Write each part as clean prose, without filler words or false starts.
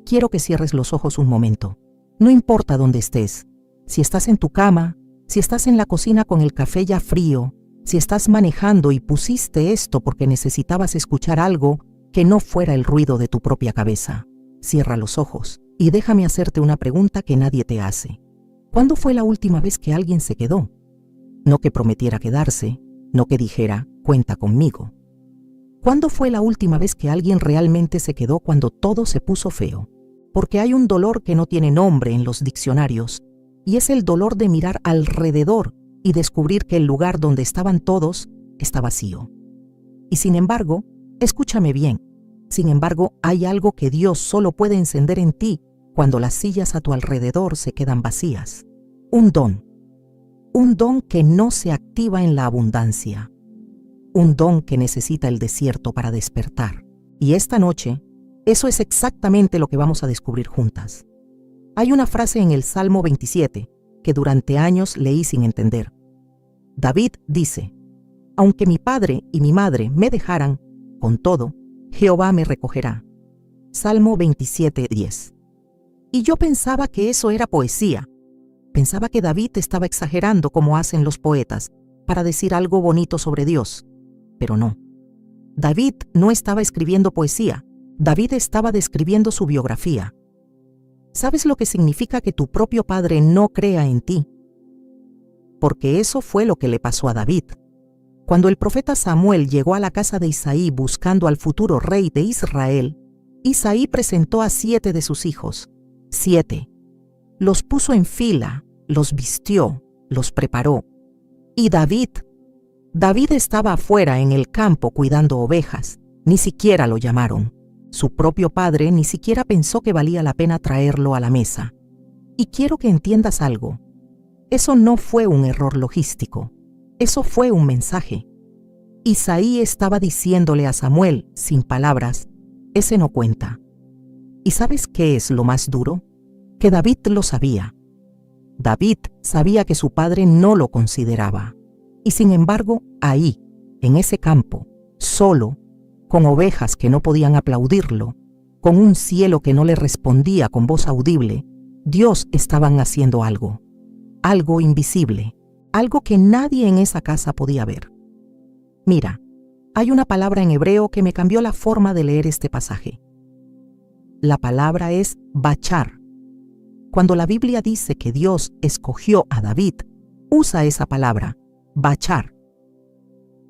quiero que cierres los ojos un momento. No importa dónde estés, si estás en tu cama, si estás en la cocina con el café ya frío, si estás manejando y pusiste esto porque necesitabas escuchar algo que no fuera el ruido de tu propia cabeza. Cierra los ojos y déjame hacerte una pregunta que nadie te hace. ¿Cuándo fue la última vez que alguien se quedó? No que prometiera quedarse, no que dijera, cuenta conmigo. ¿Cuándo fue la última vez que alguien realmente se quedó cuando todo se puso feo? Porque hay un dolor que no tiene nombre en los diccionarios, y es el dolor de mirar alrededor y descubrir que el lugar donde estaban todos está vacío. Y sin embargo, escúchame bien, sin embargo, hay algo que Dios solo puede encender en ti cuando las sillas a tu alrededor se quedan vacías. Un don que no se activa en la abundancia, un don que necesita el desierto para despertar. Y esta noche, eso es exactamente lo que vamos a descubrir juntas. Hay una frase en el Salmo 27 que durante años leí sin entender. David dice, aunque mi padre y mi madre me dejaran, con todo, Jehová me recogerá. Salmo 27:10. Y yo pensaba que eso era poesía. Pensaba que David estaba exagerando como hacen los poetas para decir algo bonito sobre Dios. Pero no. David no estaba escribiendo poesía. David estaba describiendo su biografía. ¿Sabes lo que significa que tu propio padre no crea en ti? Porque eso fue lo que le pasó a David. Cuando el profeta Samuel llegó a la casa de Isaí buscando al futuro rey de Israel, Isaí presentó a 7 de sus hijos. 7. Los puso en fila, los vistió, los preparó. Y David estaba afuera en el campo cuidando ovejas. Ni siquiera lo llamaron. Su propio padre ni siquiera pensó que valía la pena traerlo a la mesa. Y quiero que entiendas algo. Eso no fue un error logístico. Eso fue un mensaje. Isaí estaba diciéndole a Samuel, sin palabras, ese no cuenta. ¿Y sabes qué es lo más duro? Que David lo sabía. David sabía que su padre no lo consideraba. Y sin embargo, ahí, en ese campo, solo, con ovejas que no podían aplaudirlo, con un cielo que no le respondía con voz audible, Dios estaba haciendo algo invisible, algo que nadie en esa casa podía ver. Mira, hay una palabra en hebreo que me cambió la forma de leer este pasaje. La palabra es bachar. Cuando la Biblia dice que Dios escogió a David, usa esa palabra, bachar.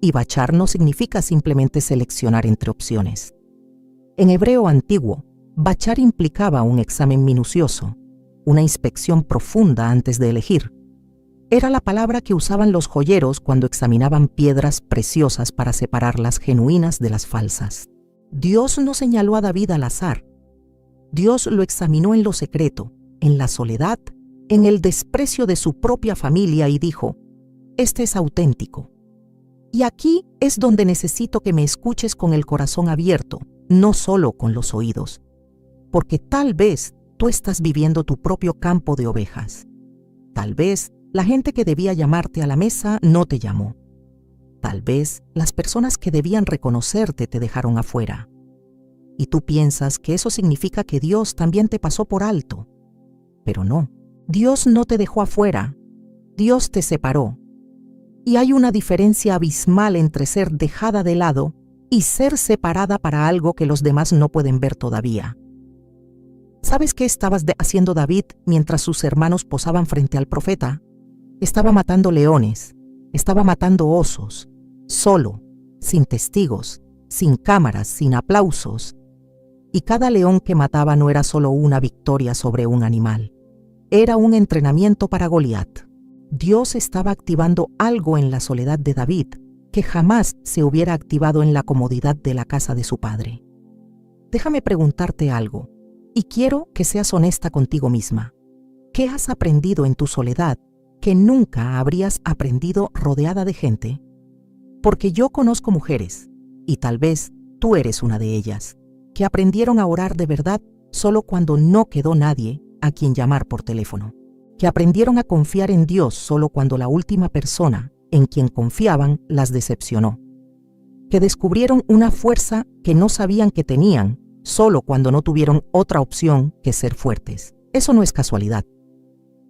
Y bachar no significa simplemente seleccionar entre opciones. En hebreo antiguo, bachar implicaba un examen minucioso, una inspección profunda antes de elegir. Era la palabra que usaban los joyeros cuando examinaban piedras preciosas para separar las genuinas de las falsas. Dios no señaló a David al azar. Dios lo examinó en lo secreto, en la soledad, en el desprecio de su propia familia y dijo, este es auténtico. Y aquí es donde necesito que me escuches con el corazón abierto, no solo con los oídos. Porque tal vez tú estás viviendo tu propio campo de ovejas. Tal vez la gente que debía llamarte a la mesa no te llamó. Tal vez las personas que debían reconocerte te dejaron afuera. Y tú piensas que eso significa que Dios también te pasó por alto. Pero no, Dios no te dejó afuera. Dios te separó. Y hay una diferencia abismal entre ser dejada de lado y ser separada para algo que los demás no pueden ver todavía. ¿Sabes qué estabas haciendo David mientras sus hermanos posaban frente al profeta? Estaba matando leones, estaba matando osos, solo, sin testigos, sin cámaras, sin aplausos. Y cada león que mataba no era solo una victoria sobre un animal. Era un entrenamiento para Goliat. Dios estaba activando algo en la soledad de David que jamás se hubiera activado en la comodidad de la casa de su padre. Déjame preguntarte algo, y quiero que seas honesta contigo misma. ¿Qué has aprendido en tu soledad que nunca habrías aprendido rodeada de gente? Porque yo conozco mujeres, y tal vez tú eres una de ellas, que aprendieron a orar de verdad solo cuando no quedó nadie a quien llamar por teléfono, que aprendieron a confiar en Dios solo cuando la última persona en quien confiaban las decepcionó, que descubrieron una fuerza que no sabían que tenían solo cuando no tuvieron otra opción que ser fuertes. Eso no es casualidad.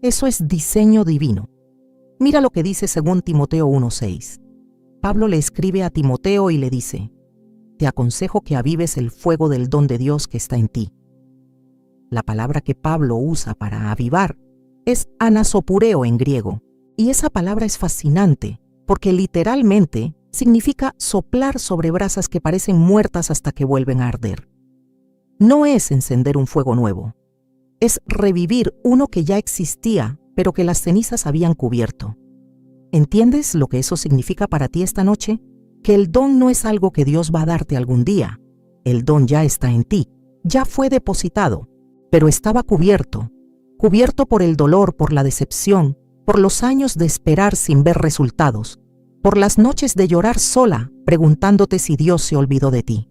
Eso es diseño divino. Mira lo que dice 2 Timoteo 1:6. Pablo le escribe a Timoteo y le dice: te aconsejo que avives el fuego del don de Dios que está en ti. La palabra que Pablo usa para avivar es anasopureo en griego, y esa palabra es fascinante porque literalmente significa soplar sobre brasas que parecen muertas hasta que vuelven a arder. No es encender un fuego nuevo, es revivir uno que ya existía, pero que las cenizas habían cubierto. ¿Entiendes lo que eso significa para ti esta noche? Que el don no es algo que Dios va a darte algún día. El don ya está en ti, ya fue depositado, pero estaba cubierto por el dolor, por la decepción, por los años de esperar sin ver resultados, por las noches de llorar sola, preguntándote si Dios se olvidó de ti.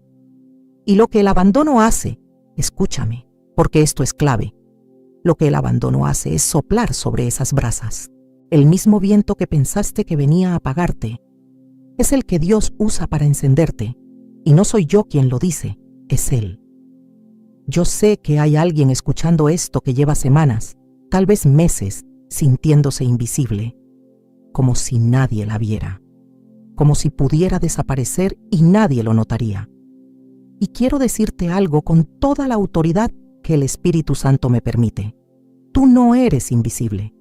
Y lo que el abandono hace, escúchame, porque esto es clave, lo que el abandono hace es soplar sobre esas brasas. El mismo viento que pensaste que venía a apagarte es el que Dios usa para encenderte, y no soy yo quien lo dice, es Él. Yo sé que hay alguien escuchando esto que lleva semanas, tal vez meses, sintiéndose invisible, como si nadie la viera, como si pudiera desaparecer y nadie lo notaría. Y quiero decirte algo con toda la autoridad que el Espíritu Santo me permite. Tú no eres invisible.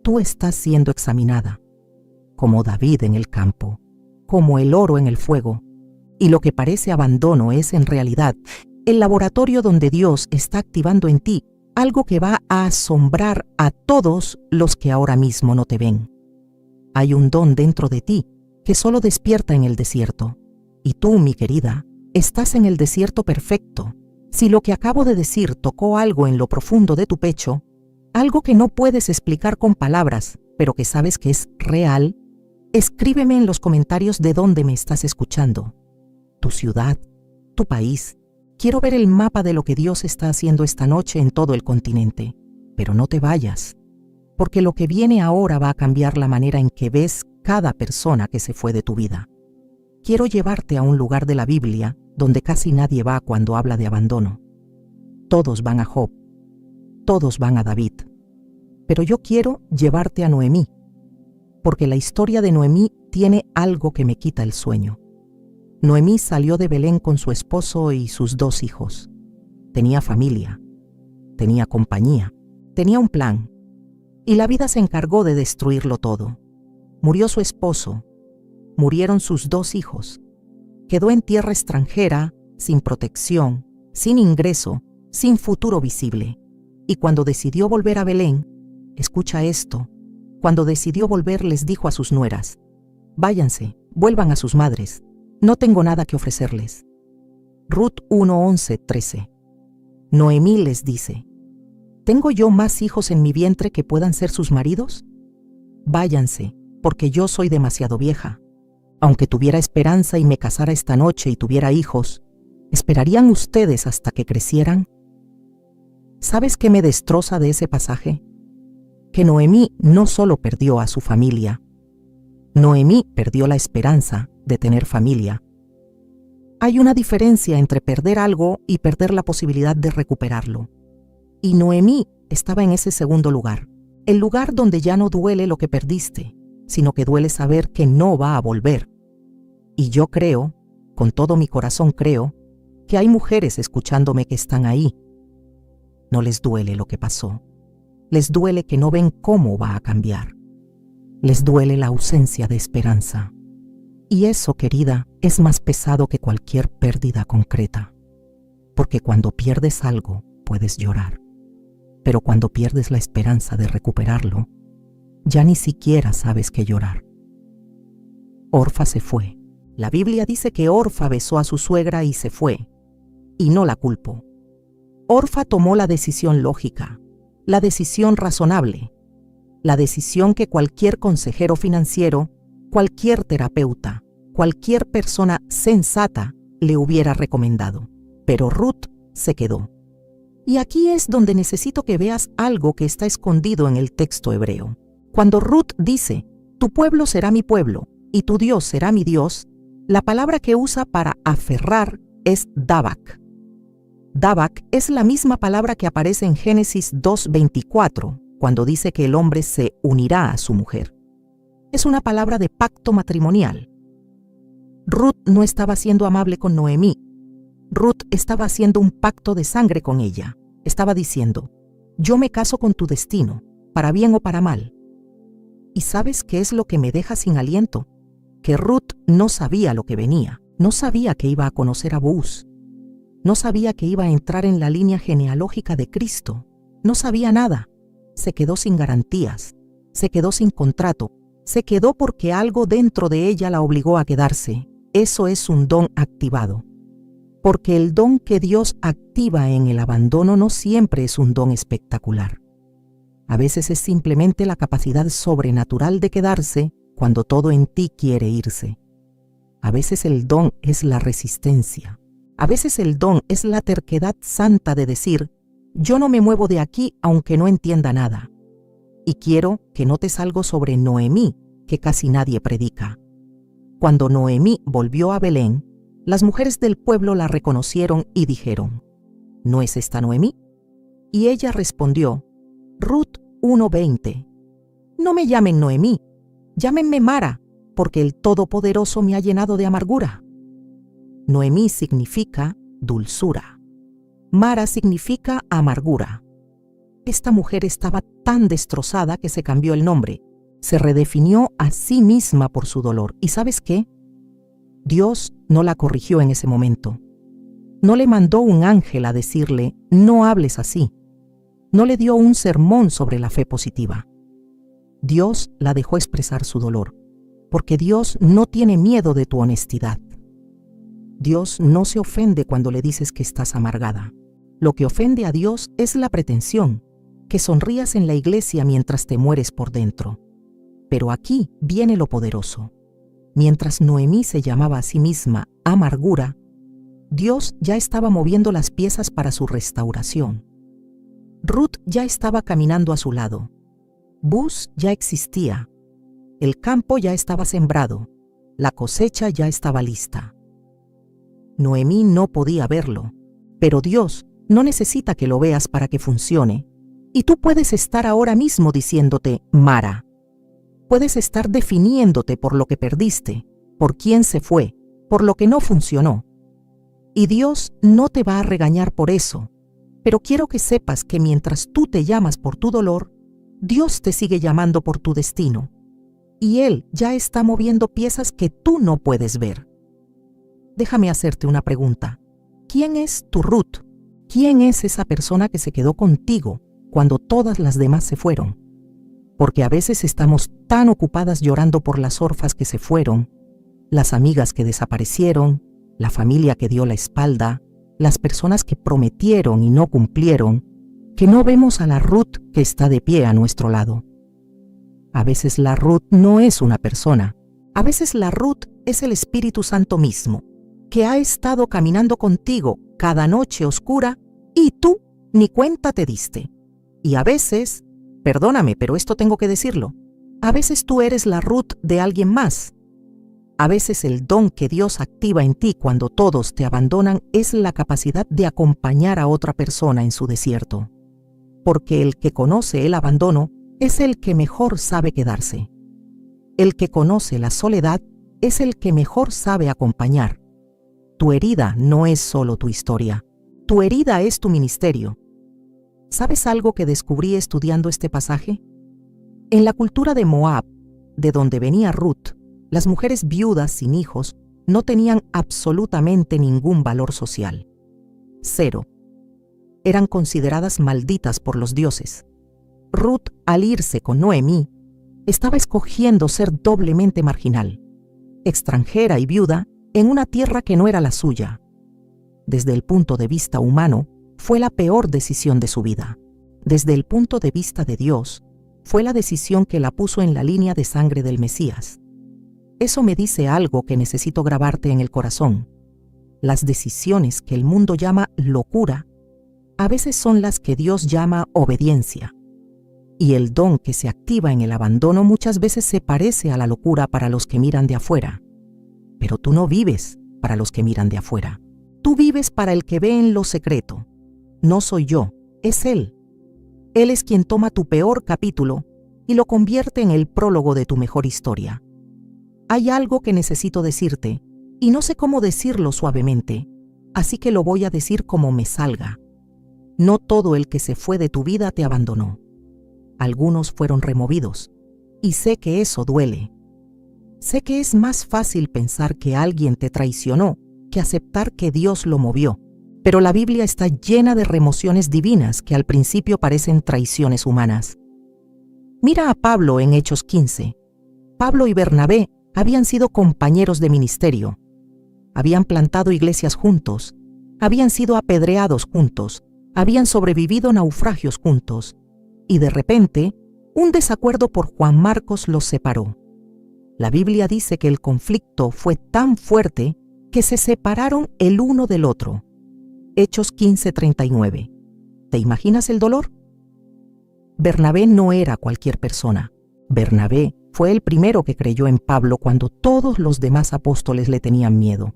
Tú estás siendo examinada, como David en el campo, como el oro en el fuego, y lo que parece abandono es en realidad el laboratorio donde Dios está activando en ti algo que va a asombrar a todos los que ahora mismo no te ven. Hay un don dentro de ti que solo despierta en el desierto, y tú, mi querida, estás en el desierto perfecto. Si lo que acabo de decir tocó algo en lo profundo de tu pecho, algo que no puedes explicar con palabras, pero que sabes que es real, escríbeme en los comentarios de dónde me estás escuchando. Tu ciudad, tu país. Quiero ver el mapa de lo que Dios está haciendo esta noche en todo el continente. Pero no te vayas, porque lo que viene ahora va a cambiar la manera en que ves cada persona que se fue de tu vida. Quiero llevarte a un lugar de la Biblia donde casi nadie va cuando habla de abandono. Todos van a Job, todos van a David. Pero yo quiero llevarte a Noemí, porque la historia de Noemí tiene algo que me quita el sueño. Noemí salió de Belén con su esposo y sus 2 hijos. Tenía familia, tenía compañía, tenía un plan, y la vida se encargó de destruirlo todo. Murió su esposo, murieron sus 2 hijos. Quedó en tierra extranjera, sin protección, sin ingreso, sin futuro visible. Y cuando decidió volver a Belén, escucha esto, cuando decidió volver les dijo a sus nueras: váyanse, vuelvan a sus madres, no tengo nada que ofrecerles. Ruth 1:11-13. Noemí les dice: ¿tengo yo más hijos en mi vientre que puedan ser sus maridos? Váyanse, porque yo soy demasiado vieja. Aunque tuviera esperanza y me casara esta noche y tuviera hijos, ¿esperarían ustedes hasta que crecieran? ¿Sabes qué me destroza de ese pasaje? Que Noemí no solo perdió a su familia, Noemí perdió la esperanza de tener familia. Hay una diferencia entre perder algo y perder la posibilidad de recuperarlo. Y Noemí estaba en ese segundo lugar, el lugar donde ya no duele lo que perdiste, sino que duele saber que no va a volver. Y yo creo, con todo mi corazón creo, que hay mujeres escuchándome que están ahí. No les duele lo que pasó. Les duele que no ven cómo va a cambiar. Les duele la ausencia de esperanza. Y eso, querida, es más pesado que cualquier pérdida concreta. Porque cuando pierdes algo, puedes llorar. Pero cuando pierdes la esperanza de recuperarlo, ya ni siquiera sabes qué llorar. Orfa se fue. La Biblia dice que Orfa besó a su suegra y se fue. Y no la culpo. Orfa tomó la decisión lógica, la decisión razonable, la decisión que cualquier consejero financiero, cualquier terapeuta, cualquier persona sensata le hubiera recomendado. Pero Ruth se quedó. Y aquí es donde necesito que veas algo que está escondido en el texto hebreo. Cuando Ruth dice, tu pueblo será mi pueblo y tu Dios será mi Dios, la palabra que usa para aferrar es dabak. Dabak es la misma palabra que aparece en Génesis 2:24, cuando dice que el hombre se unirá a su mujer. Es una palabra de pacto matrimonial. Ruth no estaba siendo amable con Noemí. Ruth estaba haciendo un pacto de sangre con ella. Estaba diciendo, yo me caso con tu destino, para bien o para mal. ¿Y sabes qué es lo que me deja sin aliento? Que Ruth no sabía lo que venía. No sabía que iba a conocer a Boaz. No sabía que iba a entrar en la línea genealógica de Cristo. No sabía nada. Se quedó sin garantías. Se quedó sin contrato. Se quedó porque algo dentro de ella la obligó a quedarse. Eso es un don activado. Porque el don que Dios activa en el abandono no siempre es un don espectacular. A veces es simplemente la capacidad sobrenatural de quedarse cuando todo en ti quiere irse. A veces el don es la resistencia. A veces el don es la terquedad santa de decir, yo no me muevo de aquí aunque no entienda nada. Y quiero que notes algo sobre Noemí que casi nadie predica. Cuando Noemí volvió a Belén, las mujeres del pueblo la reconocieron y dijeron, ¿no es esta Noemí? Y ella respondió, Ruth 1:20, no me llamen Noemí, llámenme Mara, porque el Todopoderoso me ha llenado de amargura. Noemí significa dulzura. Mara significa amargura. Esta mujer estaba tan destrozada que se cambió el nombre. Se redefinió a sí misma por su dolor. ¿Y sabes qué? Dios no la corrigió en ese momento. No le mandó un ángel a decirle, no hables así. No le dio un sermón sobre la fe positiva. Dios la dejó expresar su dolor, porque Dios no tiene miedo de tu honestidad. Dios no se ofende cuando le dices que estás amargada. Lo que ofende a Dios es la pretensión, que sonrías en la iglesia mientras te mueres por dentro. Pero aquí viene lo poderoso. Mientras Noemí se llamaba a sí misma amargura, Dios ya estaba moviendo las piezas para su restauración. Ruth ya estaba caminando a su lado. Boaz ya existía. El campo ya estaba sembrado. La cosecha ya estaba lista. Noemí no podía verlo, pero Dios no necesita que lo veas para que funcione. Y tú puedes estar ahora mismo diciéndote, Mara. Puedes estar definiéndote por lo que perdiste, por quién se fue, por lo que no funcionó. Y Dios no te va a regañar por eso, pero quiero que sepas que mientras tú te llamas por tu dolor, Dios te sigue llamando por tu destino. Y Él ya está moviendo piezas que tú no puedes ver. Déjame hacerte una pregunta. ¿Quién es tu Ruth? ¿Quién es esa persona que se quedó contigo cuando todas las demás se fueron? Porque a veces estamos tan ocupadas llorando por las orfas que se fueron, las amigas que desaparecieron, la familia que dio la espalda, las personas que prometieron y no cumplieron, que no vemos a la Ruth que está de pie a nuestro lado. A veces la Ruth no es una persona. A veces la Ruth es el Espíritu Santo mismo, que ha estado caminando contigo cada noche oscura y tú ni cuenta te diste. Y a veces, perdóname, pero esto tengo que decirlo, a veces tú eres la Ruth de alguien más. A veces el don que Dios activa en ti cuando todos te abandonan es la capacidad de acompañar a otra persona en su desierto. Porque el que conoce el abandono es el que mejor sabe quedarse. El que conoce la soledad es el que mejor sabe acompañar. Tu herida no es solo tu historia. Tu herida es tu ministerio. ¿Sabes algo que descubrí estudiando este pasaje? En la cultura de Moab, de donde venía Ruth, las mujeres viudas sin hijos no tenían absolutamente ningún valor social. 0. Eran consideradas malditas por los dioses. Ruth, al irse con Noemí, estaba escogiendo ser doblemente marginal, extranjera y viuda en una tierra que no era la suya. Desde el punto de vista humano, fue la peor decisión de su vida. Desde el punto de vista de Dios, fue la decisión que la puso en la línea de sangre del Mesías. Eso me dice algo que necesito grabarte en el corazón. Las decisiones que el mundo llama locura, a veces son las que Dios llama obediencia. Y el don que se activa en el abandono muchas veces se parece a la locura para los que miran de afuera. Pero tú no vives para los que miran de afuera. Tú vives para el que ve en lo secreto. No soy yo, es Él. Él es quien toma tu peor capítulo y lo convierte en el prólogo de tu mejor historia. Hay algo que necesito decirte, y no sé cómo decirlo suavemente, así que lo voy a decir como me salga. No todo el que se fue de tu vida te abandonó. Algunos fueron removidos, y sé que eso duele. Sé que es más fácil pensar que alguien te traicionó que aceptar que Dios lo movió, pero la Biblia está llena de remociones divinas que al principio parecen traiciones humanas. Mira a Pablo en Hechos 15. Pablo y Bernabé habían sido compañeros de ministerio. Habían plantado iglesias juntos, habían sido apedreados juntos, habían sobrevivido naufragios juntos, y de repente, un desacuerdo por Juan Marcos los separó. La Biblia dice que el conflicto fue tan fuerte que se separaron el uno del otro. Hechos 15:39. ¿Te imaginas el dolor? Bernabé no era cualquier persona. Bernabé fue el primero que creyó en Pablo cuando todos los demás apóstoles le tenían miedo.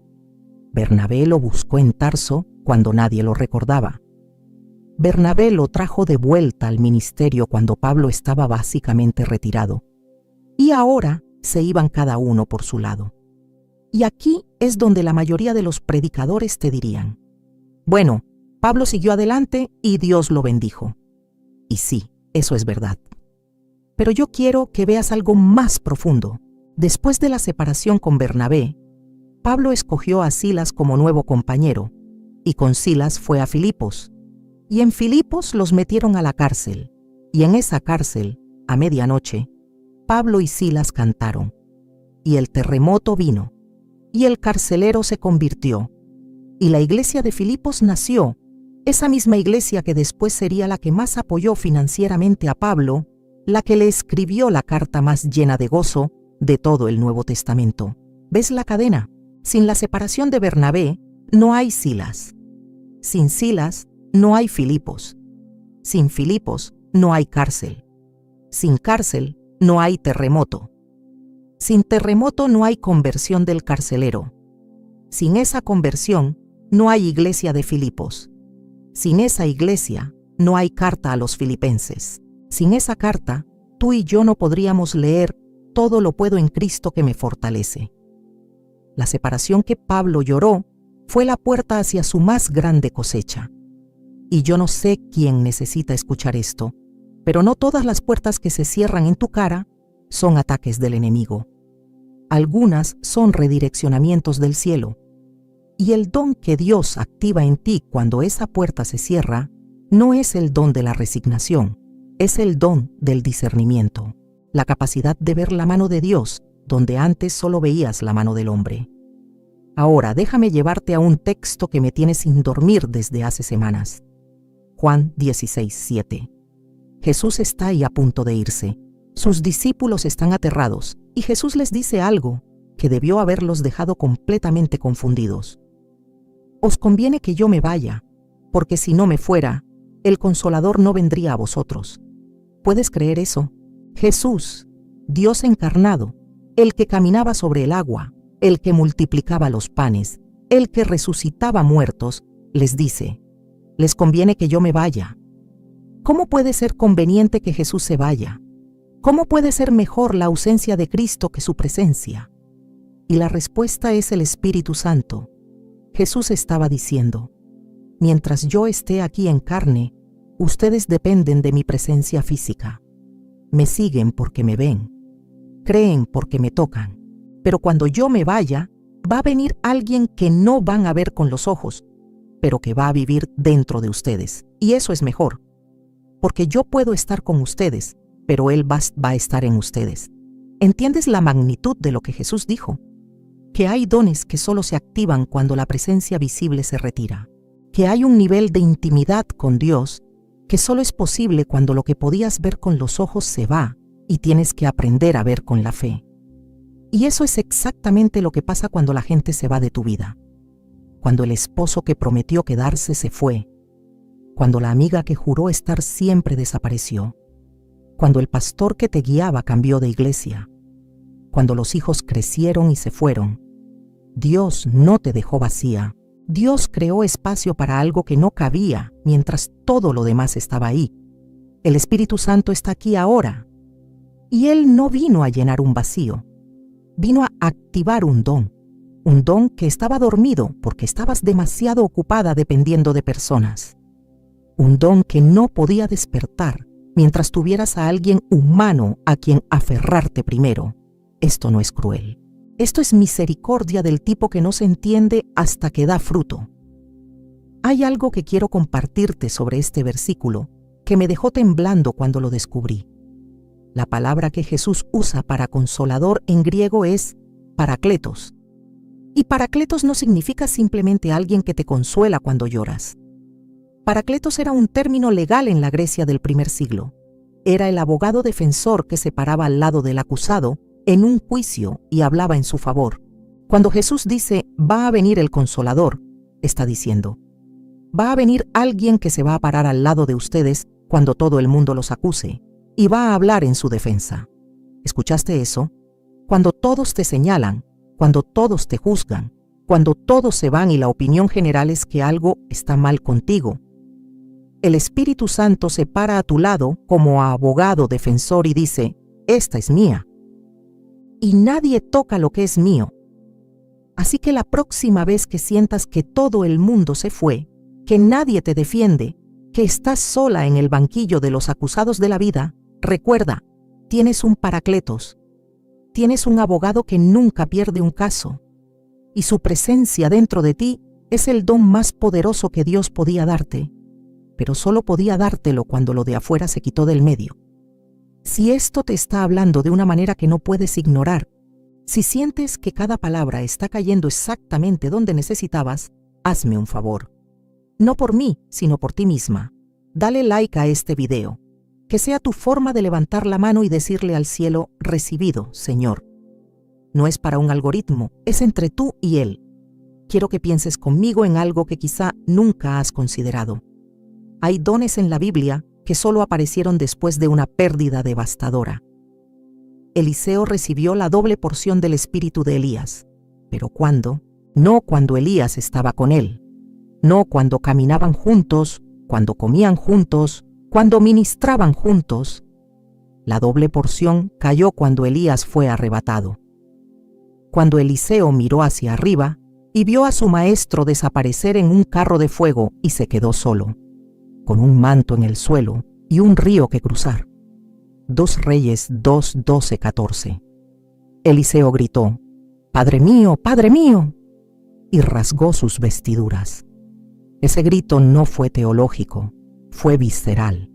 Bernabé lo buscó en Tarso cuando nadie lo recordaba. Bernabé lo trajo de vuelta al ministerio cuando Pablo estaba básicamente retirado. Y ahora se iban cada uno por su lado. Y aquí es donde la mayoría de los predicadores te dirían: bueno, Pablo siguió adelante y Dios lo bendijo. Y sí, eso es verdad. Pero yo quiero que veas algo más profundo. Después de la separación con Bernabé, Pablo escogió a Silas como nuevo compañero, y con Silas fue a Filipos. Y en Filipos los metieron a la cárcel, y en esa cárcel, a medianoche, Pablo y Silas cantaron. Y el terremoto vino, y el carcelero se convirtió, y la iglesia de Filipos nació, esa misma iglesia que después sería la que más apoyó financieramente a Pablo, la que le escribió la carta más llena de gozo de todo el Nuevo Testamento. ¿Ves la cadena? Sin la separación de Bernabé, no hay Silas. Sin Silas, no hay Filipos. Sin Filipos, no hay cárcel. Sin cárcel, no hay terremoto. Sin terremoto, no hay conversión del carcelero. Sin esa conversión, no hay iglesia de Filipos. Sin esa iglesia, no hay carta a los filipenses. Sin esa carta, tú y yo no podríamos leer todo lo puedo en Cristo que me fortalece. La separación que Pablo lloró fue la puerta hacia su más grande cosecha. Y yo no sé quién necesita escuchar esto, pero no todas las puertas que se cierran en tu cara son ataques del enemigo. Algunas son redireccionamientos del cielo. Y el don que Dios activa en ti cuando esa puerta se cierra no es el don de la resignación, es el don del discernimiento, la capacidad de ver la mano de Dios donde antes solo veías la mano del hombre. Ahora déjame llevarte a un texto que me tiene sin dormir desde hace semanas. Juan 16:7. Jesús está ahí a punto de irse. Sus discípulos están aterrados y Jesús les dice algo que debió haberlos dejado completamente confundidos. Os conviene que yo me vaya, porque si no me fuera, el Consolador no vendría a vosotros. ¿Puedes creer eso? Jesús, Dios encarnado, el que caminaba sobre el agua, el que multiplicaba los panes, el que resucitaba muertos, les dice: les conviene que yo me vaya. ¿Cómo puede ser conveniente que Jesús se vaya? ¿Cómo puede ser mejor la ausencia de Cristo que su presencia? Y la respuesta es el Espíritu Santo. Jesús estaba diciendo: mientras yo esté aquí en carne, ustedes dependen de mi presencia física. Me siguen porque me ven. Creen porque me tocan. Pero cuando yo me vaya, va a venir alguien que no van a ver con los ojos, pero que va a vivir dentro de ustedes. Y eso es mejor, porque yo puedo estar con ustedes, pero Él va a estar en ustedes. ¿Entiendes la magnitud de lo que Jesús dijo? Que hay dones que solo se activan cuando la presencia visible se retira. Que hay un nivel de intimidad con Dios que solo es posible cuando lo que podías ver con los ojos se va y tienes que aprender a ver con la fe. Y eso es exactamente lo que pasa cuando la gente se va de tu vida. Cuando el esposo que prometió quedarse se fue. Cuando la amiga que juró estar siempre desapareció. Cuando el pastor que te guiaba cambió de iglesia. Cuando los hijos crecieron y se fueron. Dios no te dejó vacía. Dios creó espacio para algo que no cabía mientras todo lo demás estaba ahí. El Espíritu Santo está aquí ahora. Y Él no vino a llenar un vacío. Vino a activar un don que estaba dormido porque estabas demasiado ocupada dependiendo de personas. Un don que no podía despertar mientras tuvieras a alguien humano a quien aferrarte primero. Esto no es cruel. Esto es misericordia del tipo que no se entiende hasta que da fruto. Hay algo que quiero compartirte sobre este versículo que me dejó temblando cuando lo descubrí. La palabra que Jesús usa para consolador en griego es parakletos. Y parakletos no significa simplemente alguien que te consuela cuando lloras. Parakletos era un término legal en la Grecia del primer siglo. Era el abogado defensor que se paraba al lado del acusado en un juicio y hablaba en su favor. Cuando Jesús dice, va a venir el consolador, está diciendo, va a venir alguien que se va a parar al lado de ustedes cuando todo el mundo los acuse y va a hablar en su defensa. ¿Escuchaste eso? Cuando todos te señalan, cuando todos te juzgan, cuando todos se van y la opinión general es que algo está mal contigo, el Espíritu Santo se para a tu lado como abogado defensor y dice, esta es mía. Y nadie toca lo que es mío. Así que la próxima vez que sientas que todo el mundo se fue, que nadie te defiende, que estás sola en el banquillo de los acusados de la vida, recuerda, tienes un parakletos, tienes un abogado que nunca pierde un caso, y su presencia dentro de ti es el don más poderoso que Dios podía darte, pero solo podía dártelo cuando lo de afuera se quitó del medio. Si esto te está hablando de una manera que no puedes ignorar, si sientes que cada palabra está cayendo exactamente donde necesitabas, hazme un favor. No por mí, sino por ti misma. Dale like a este video. Que sea tu forma de levantar la mano y decirle al cielo, recibido, Señor. No es para un algoritmo, es entre tú y Él. Quiero que pienses conmigo en algo que quizá nunca has considerado. Hay dones en la Biblia que solo aparecieron después de una pérdida devastadora. Eliseo recibió la doble porción del espíritu de Elías. ¿Pero cuándo? No cuando Elías estaba con él. No cuando caminaban juntos, cuando comían juntos, cuando ministraban juntos. La doble porción cayó cuando Elías fue arrebatado. Cuando Eliseo miró hacia arriba y vio a su maestro desaparecer en un carro de fuego y se quedó solo, con un manto en el suelo y un río que cruzar. 2 Reyes 2, 12, 14. Eliseo gritó, «¡Padre mío, Padre mío!», y rasgó sus vestiduras. Ese grito no fue teológico, fue visceral.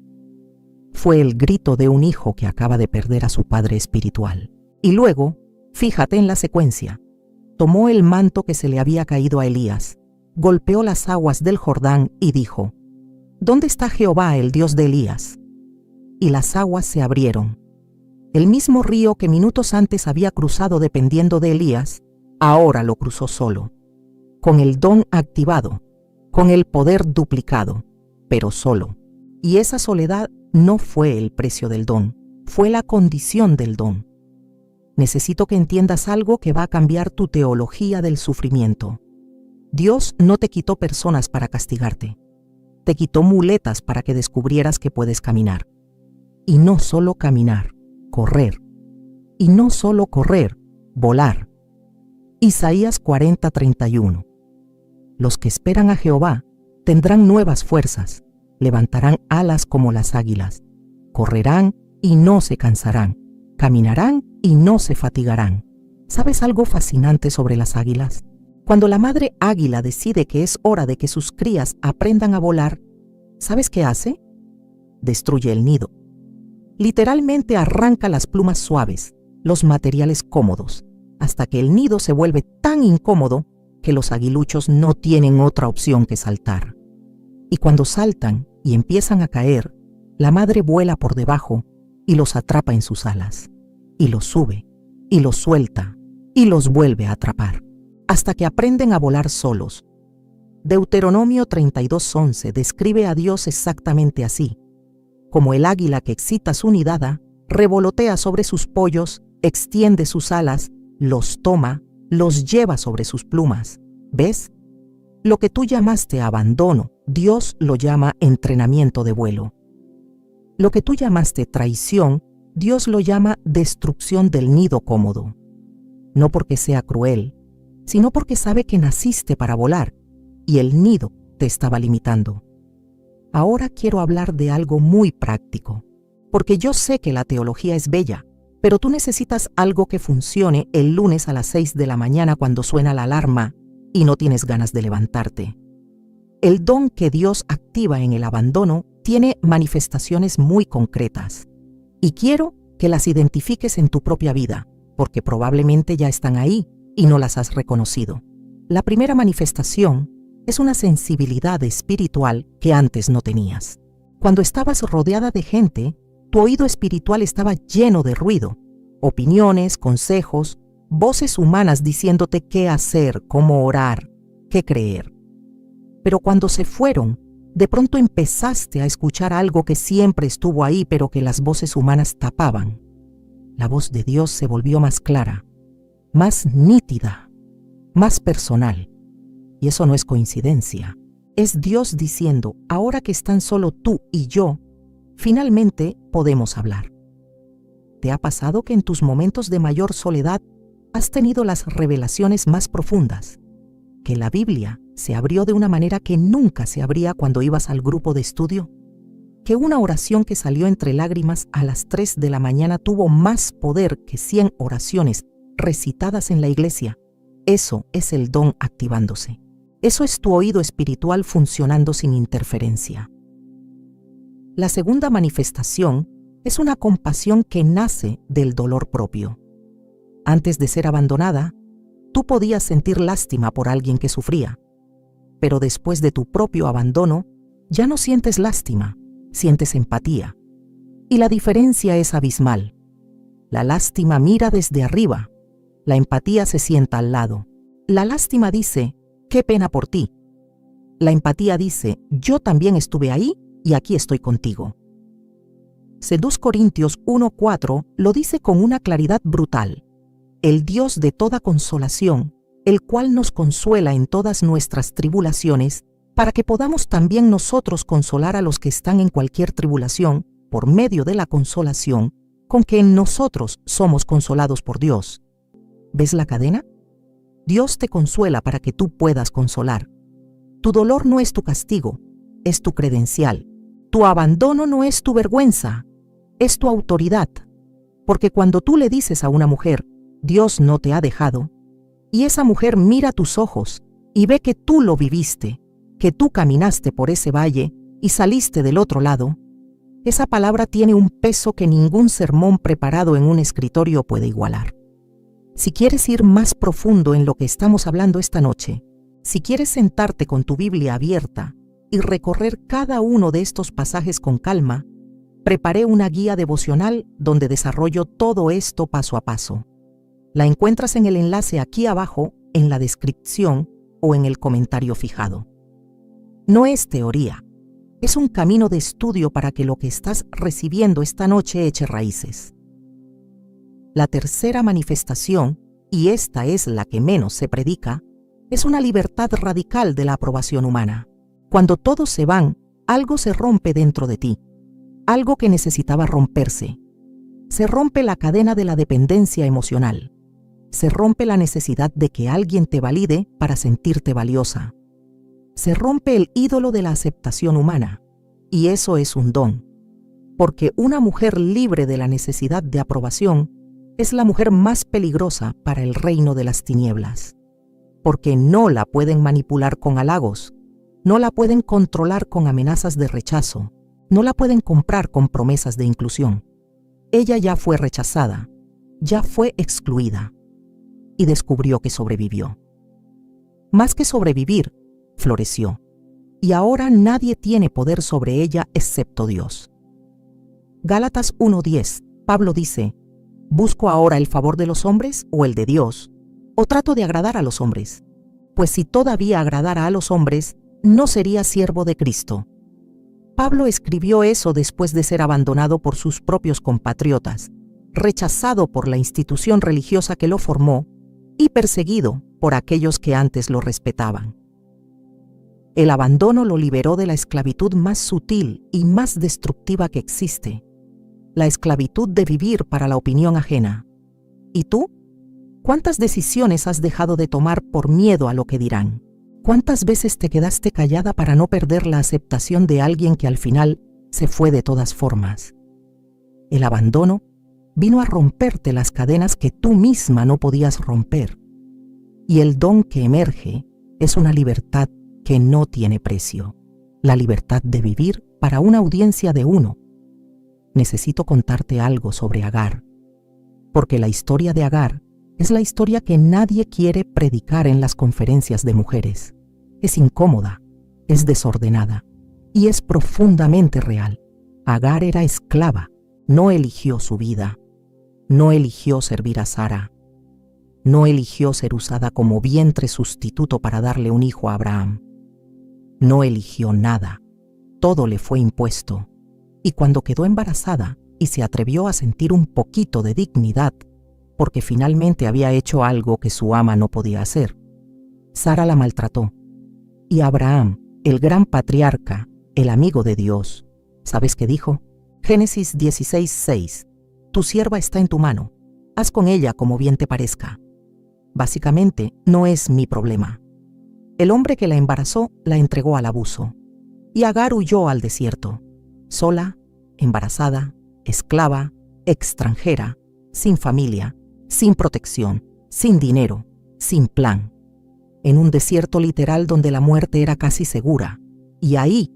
Fue el grito de un hijo que acaba de perder a su padre espiritual. Y luego, fíjate en la secuencia, tomó el manto que se le había caído a Elías, golpeó las aguas del Jordán y dijo, «¿Dónde está Jehová, el Dios de Elías?». Y las aguas se abrieron. El mismo río que minutos antes había cruzado dependiendo de Elías, ahora lo cruzó solo, con el don activado, con el poder duplicado, pero solo. Y esa soledad no fue el precio del don, fue la condición del don. Necesito que entiendas algo que va a cambiar tu teología del sufrimiento. Dios no te quitó personas para castigarte. Te quitó muletas para que descubrieras que puedes caminar. Y no solo caminar, correr. Y no solo correr, volar. Isaías 40:31. Los que esperan a Jehová tendrán nuevas fuerzas, levantarán alas como las águilas, correrán y no se cansarán, caminarán y no se fatigarán. ¿Sabes algo fascinante sobre las águilas? Cuando la madre águila decide que es hora de que sus crías aprendan a volar, ¿sabes qué hace? Destruye el nido. Literalmente arranca las plumas suaves, los materiales cómodos, hasta que el nido se vuelve tan incómodo que los aguiluchos no tienen otra opción que saltar. Y cuando saltan y empiezan a caer, la madre vuela por debajo y los atrapa en sus alas, y los sube, y los suelta, y los vuelve a atrapar, hasta que aprenden a volar solos. Deuteronomio 32:11 describe a Dios exactamente así. Como el águila que excita su nidada, revolotea sobre sus pollos, extiende sus alas, los toma, los lleva sobre sus plumas. ¿Ves? Lo que tú llamaste abandono, Dios lo llama entrenamiento de vuelo. Lo que tú llamaste traición, Dios lo llama destrucción del nido cómodo. No porque sea cruel, sino porque sabe que naciste para volar y el nido te estaba limitando. Ahora quiero hablar de algo muy práctico, porque yo sé que la teología es bella, pero tú necesitas algo que funcione el lunes a las 6 de la mañana cuando suena la alarma y no tienes ganas de levantarte. El don que Dios activa en el abandono tiene manifestaciones muy concretas, y quiero que las identifiques en tu propia vida, porque probablemente ya están ahí y no las has reconocido. La primera manifestación es una sensibilidad espiritual que antes no tenías. Cuando estabas rodeada de gente, tu oído espiritual estaba lleno de ruido, opiniones, consejos, voces humanas diciéndote qué hacer, cómo orar, qué creer. Pero cuando se fueron, de pronto empezaste a escuchar algo que siempre estuvo ahí, pero que las voces humanas tapaban. La voz de Dios se volvió más clara, más nítida, más personal. Y eso no es coincidencia. Es Dios diciendo, ahora que están solo tú y yo, finalmente podemos hablar. ¿Te ha pasado que en tus momentos de mayor soledad has tenido las revelaciones más profundas? Que la Biblia se abrió de una manera que nunca se abría cuando ibas al grupo de estudio. Que una oración que salió entre lágrimas a las 3 de la mañana tuvo más poder que 100 oraciones recitadas en la iglesia. Eso es el don activándose. Eso es tu oído espiritual funcionando sin interferencia. La segunda manifestación es una compasión que nace del dolor propio. Antes de ser abandonada, tú podías sentir lástima por alguien que sufría, pero después de tu propio abandono, ya no sientes lástima, sientes empatía. Y la diferencia es abismal. La lástima mira desde arriba, la empatía se sienta al lado. La lástima dice, qué pena por ti. La empatía dice, yo también estuve ahí y aquí estoy contigo. 2 Corintios 1:4 lo dice con una claridad brutal. El Dios de toda consolación, el cual nos consuela en todas nuestras tribulaciones, para que podamos también nosotros consolar a los que están en cualquier tribulación, por medio de la consolación, con que en nosotros somos consolados por Dios. ¿Ves la cadena? Dios te consuela para que tú puedas consolar. Tu dolor no es tu castigo, es tu credencial. Tu abandono no es tu vergüenza, es tu autoridad. Porque cuando tú le dices a una mujer, Dios no te ha dejado, y esa mujer mira tus ojos y ve que tú lo viviste, que tú caminaste por ese valle y saliste del otro lado, esa palabra tiene un peso que ningún sermón preparado en un escritorio puede igualar. Si quieres ir más profundo en lo que estamos hablando esta noche, si quieres sentarte con tu Biblia abierta y recorrer cada uno de estos pasajes con calma, preparé una guía devocional donde desarrollo todo esto paso a paso. La encuentras en el enlace aquí abajo, en la descripción o en el comentario fijado. No es teoría, es un camino de estudio para que lo que estás recibiendo esta noche eche raíces. La tercera manifestación, y esta es la que menos se predica, es una libertad radical de la aprobación humana. Cuando todos se van, algo se rompe dentro de ti, algo que necesitaba romperse. Se rompe la cadena de la dependencia emocional. Se rompe la necesidad de que alguien te valide para sentirte valiosa. Se rompe el ídolo de la aceptación humana, y eso es un don, porque una mujer libre de la necesidad de aprobación es la mujer más peligrosa para el reino de las tinieblas, porque no la pueden manipular con halagos, no la pueden controlar con amenazas de rechazo, no la pueden comprar con promesas de inclusión. Ella ya fue rechazada, ya fue excluida, y descubrió que sobrevivió. Más que sobrevivir, floreció, y ahora nadie tiene poder sobre ella excepto Dios. Gálatas 1:10, Pablo dice, ¿busco ahora el favor de los hombres o el de Dios? ¿O trato de agradar a los hombres? Pues si todavía agradara a los hombres, no sería siervo de Cristo. Pablo escribió eso después de ser abandonado por sus propios compatriotas, rechazado por la institución religiosa que lo formó y perseguido por aquellos que antes lo respetaban. El abandono lo liberó de la esclavitud más sutil y más destructiva que existe, la esclavitud de vivir para la opinión ajena. ¿Y tú? ¿Cuántas decisiones has dejado de tomar por miedo a lo que dirán? ¿Cuántas veces te quedaste callada para no perder la aceptación de alguien que al final se fue de todas formas? El abandono vino a romperte las cadenas que tú misma no podías romper. Y el don que emerge es una libertad que no tiene precio, la libertad de vivir para una audiencia de uno. Necesito contarte algo sobre Agar, porque la historia de Agar es la historia que nadie quiere predicar en las conferencias de mujeres. Es incómoda, es desordenada y es profundamente real. Agar era esclava, no eligió su vida, no eligió servir a Sara, no eligió ser usada como vientre sustituto para darle un hijo a Abraham. No eligió nada, todo le fue impuesto. Y cuando quedó embarazada y se atrevió a sentir un poquito de dignidad, porque finalmente había hecho algo que su ama no podía hacer, Sara la maltrató. Y Abraham, el gran patriarca, el amigo de Dios, ¿sabes qué dijo? Génesis 16:6. Tu sierva está en tu mano, haz con ella como bien te parezca. Básicamente, no es mi problema. El hombre que la embarazó la entregó al abuso. Y Agar huyó al desierto, sola, embarazada, esclava, extranjera, sin familia, sin protección, sin dinero, sin plan. En un desierto literal donde la muerte era casi segura. Y ahí,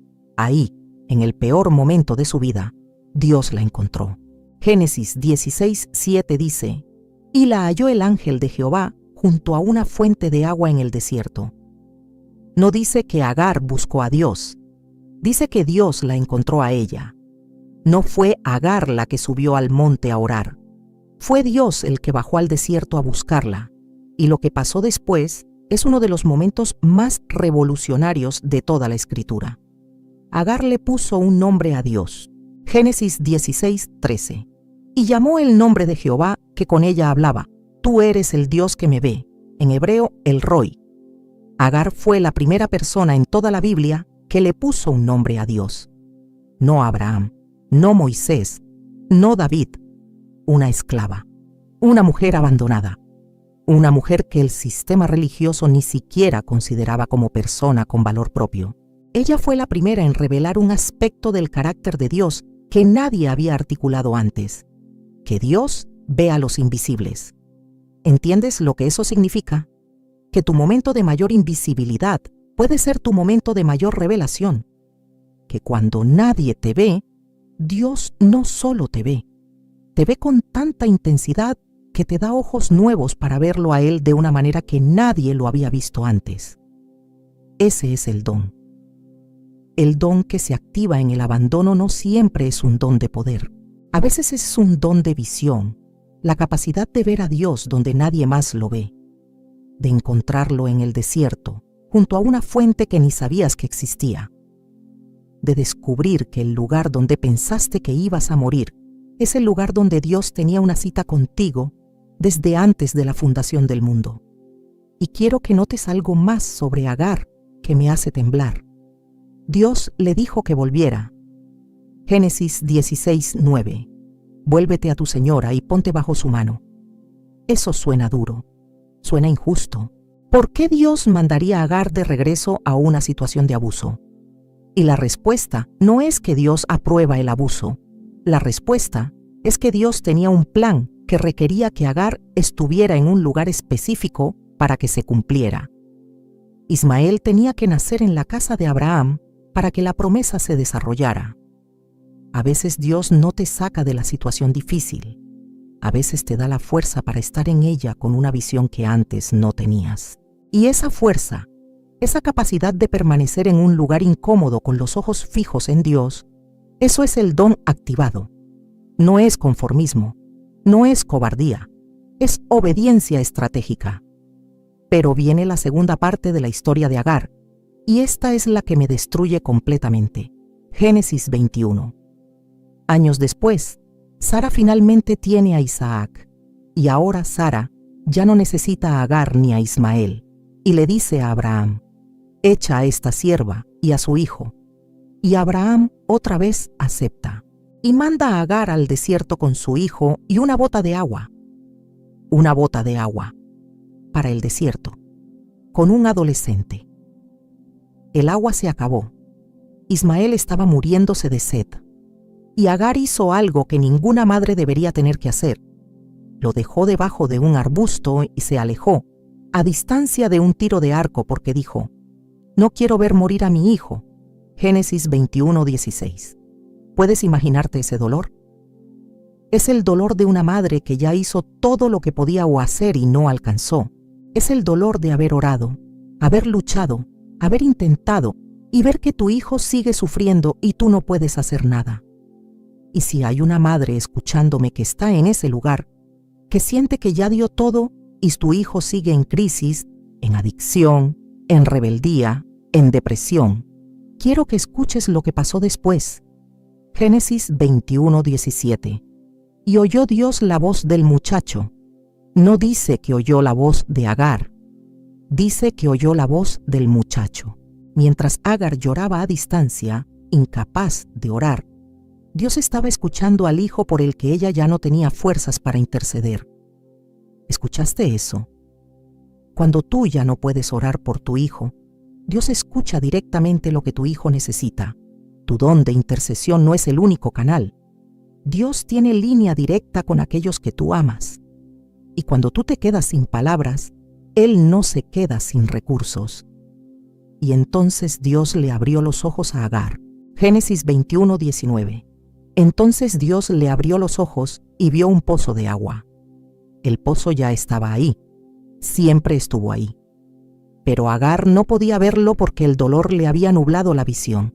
en el peor momento de su vida, Dios la encontró. Génesis 16:7 dice: Y la halló el ángel de Jehová junto a una fuente de agua en el desierto. No dice que Agar buscó a Dios, dice que Dios la encontró a ella. No fue Agar la que subió al monte a orar, fue Dios el que bajó al desierto a buscarla, y lo que pasó después es uno de los momentos más revolucionarios de toda la Escritura. Agar le puso un nombre a Dios, Génesis 16:13, y llamó el nombre de Jehová que con ella hablaba: Tú eres el Dios que me ve, en hebreo el Roi. Agar fue la primera persona en toda la Biblia que le puso un nombre a Dios. No Abraham, no Moisés, no David. Una esclava, una mujer abandonada, una mujer que el sistema religioso ni siquiera consideraba como persona con valor propio. Ella fue la primera en revelar un aspecto del carácter de Dios que nadie había articulado antes: que Dios ve a los invisibles. ¿Entiendes lo que eso significa? Que tu momento de mayor invisibilidad puede ser tu momento de mayor revelación. Que cuando nadie te ve, Dios no solo te ve con tanta intensidad que te da ojos nuevos para verlo a Él de una manera que nadie lo había visto antes. Ese es el don. El don que se activa en el abandono no siempre es un don de poder. A veces es un don de visión, la capacidad de ver a Dios donde nadie más lo ve, de encontrarlo en el desierto, junto a una fuente que ni sabías que existía, de descubrir que el lugar donde pensaste que ibas a morir es el lugar donde Dios tenía una cita contigo desde antes de la fundación del mundo. Y quiero que notes algo más sobre Agar que me hace temblar. Dios le dijo que volviera. Génesis 16:9. Vuélvete a tu señora y ponte bajo su mano. Eso suena duro, suena injusto. ¿Por qué Dios mandaría a Agar de regreso a una situación de abuso? Y la respuesta no es que Dios aprueba el abuso. La respuesta es que Dios tenía un plan que requería que Agar estuviera en un lugar específico para que se cumpliera. Ismael tenía que nacer en la casa de Abraham para que la promesa se desarrollara. A veces Dios no te saca de la situación difícil. A veces te da la fuerza para estar en ella con una visión que antes no tenías. Y esa fuerza, esa capacidad de permanecer en un lugar incómodo con los ojos fijos en Dios, eso es el don activado. No es conformismo, no es cobardía, es obediencia estratégica. Pero viene la segunda parte de la historia de Agar, y esta es la que me destruye completamente. Génesis 21. Años después, Sara finalmente tiene a Isaac, y ahora Sara ya no necesita a Agar ni a Ismael, y le dice a Abraham: echa a esta sierva y a su hijo. Y Abraham otra vez acepta, y manda a Agar al desierto con su hijo y una bota de agua. Una bota de agua para el desierto, con un adolescente. El agua se acabó. Ismael estaba muriéndose de sed. Y Agar hizo algo que ninguna madre debería tener que hacer. Lo dejó debajo de un arbusto y se alejó, a distancia de un tiro de arco, porque dijo: no quiero ver morir a mi hijo. Génesis 21:16. ¿Puedes imaginarte ese dolor? Es el dolor de una madre que ya hizo todo lo que podía o hacer y no alcanzó. Es el dolor de haber orado, haber luchado, haber intentado y ver que tu hijo sigue sufriendo y tú no puedes hacer nada. Y si hay una madre escuchándome que está en ese lugar, que siente que ya dio todo y tu hijo sigue en crisis, en adicción, en rebeldía, en depresión, quiero que escuches lo que pasó después. Génesis 21:17. Y oyó Dios la voz del muchacho. No dice que oyó la voz de Agar, dice que oyó la voz del muchacho. Mientras Agar lloraba a distancia, incapaz de orar, Dios estaba escuchando al hijo por el que ella ya no tenía fuerzas para interceder. ¿Escuchaste eso? Cuando tú ya no puedes orar por tu hijo, Dios escucha directamente lo que tu hijo necesita. Tu don de intercesión no es el único canal. Dios tiene línea directa con aquellos que tú amas. Y cuando tú te quedas sin palabras, Él no se queda sin recursos. Y entonces Dios le abrió los ojos a Agar. Génesis 21:19. Entonces Dios le abrió los ojos y vio un pozo de agua. El pozo ya estaba ahí. Siempre estuvo ahí. Pero Agar no podía verlo porque el dolor le había nublado la visión.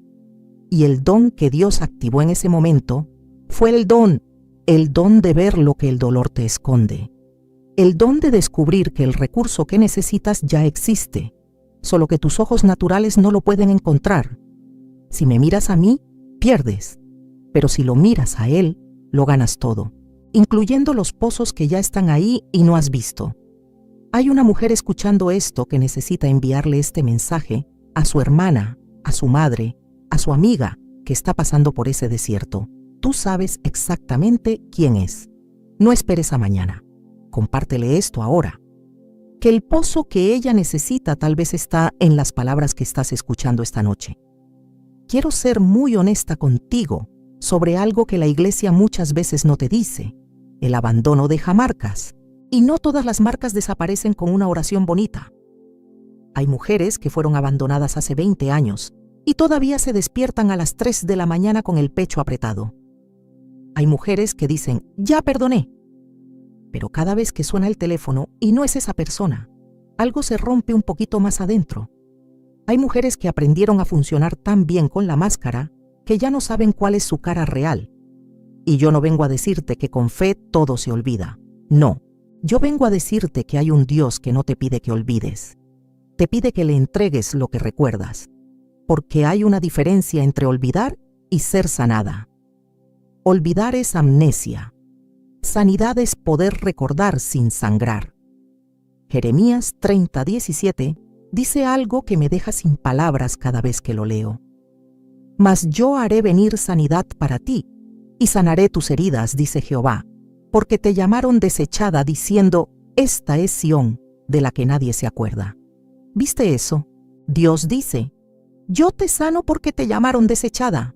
Y el don que Dios activó en ese momento fue el don de ver lo que el dolor te esconde. El don de descubrir que el recurso que necesitas ya existe, solo que tus ojos naturales no lo pueden encontrar. Si me miras a mí, pierdes, pero si lo miras a Él, lo ganas todo, incluyendo los pozos que ya están ahí y no has visto. Hay una mujer escuchando esto que necesita enviarle este mensaje a su hermana, a su madre, a su amiga que está pasando por ese desierto. Tú sabes exactamente quién es. No esperes a mañana. Compártele esto ahora. Que el pozo que ella necesita tal vez está en las palabras que estás escuchando esta noche. Quiero ser muy honesta contigo sobre algo que la iglesia muchas veces no te dice. El abandono deja marcas, y no todas las marcas desaparecen con una oración bonita. Hay mujeres que fueron abandonadas hace 20 años y todavía se despiertan a las 3 de la mañana con el pecho apretado. Hay mujeres que dicen, ya perdoné, pero cada vez que suena el teléfono y no es esa persona, algo se rompe un poquito más adentro. Hay mujeres que aprendieron a funcionar tan bien con la máscara que ya no saben cuál es su cara real. Y yo no vengo a decirte que con fe todo se olvida. No, yo vengo a decirte que hay un Dios que no te pide que olvides. Te pide que le entregues lo que recuerdas, porque hay una diferencia entre olvidar y ser sanada. Olvidar es amnesia. Sanidad es poder recordar sin sangrar. Jeremías 30:17 dice algo que me deja sin palabras cada vez que lo leo. Mas yo haré venir sanidad para ti, y sanaré tus heridas, dice Jehová, porque te llamaron desechada diciendo, esta es Sión, de la que nadie se acuerda. ¿Viste eso? Dios dice, yo te sano porque te llamaron desechada.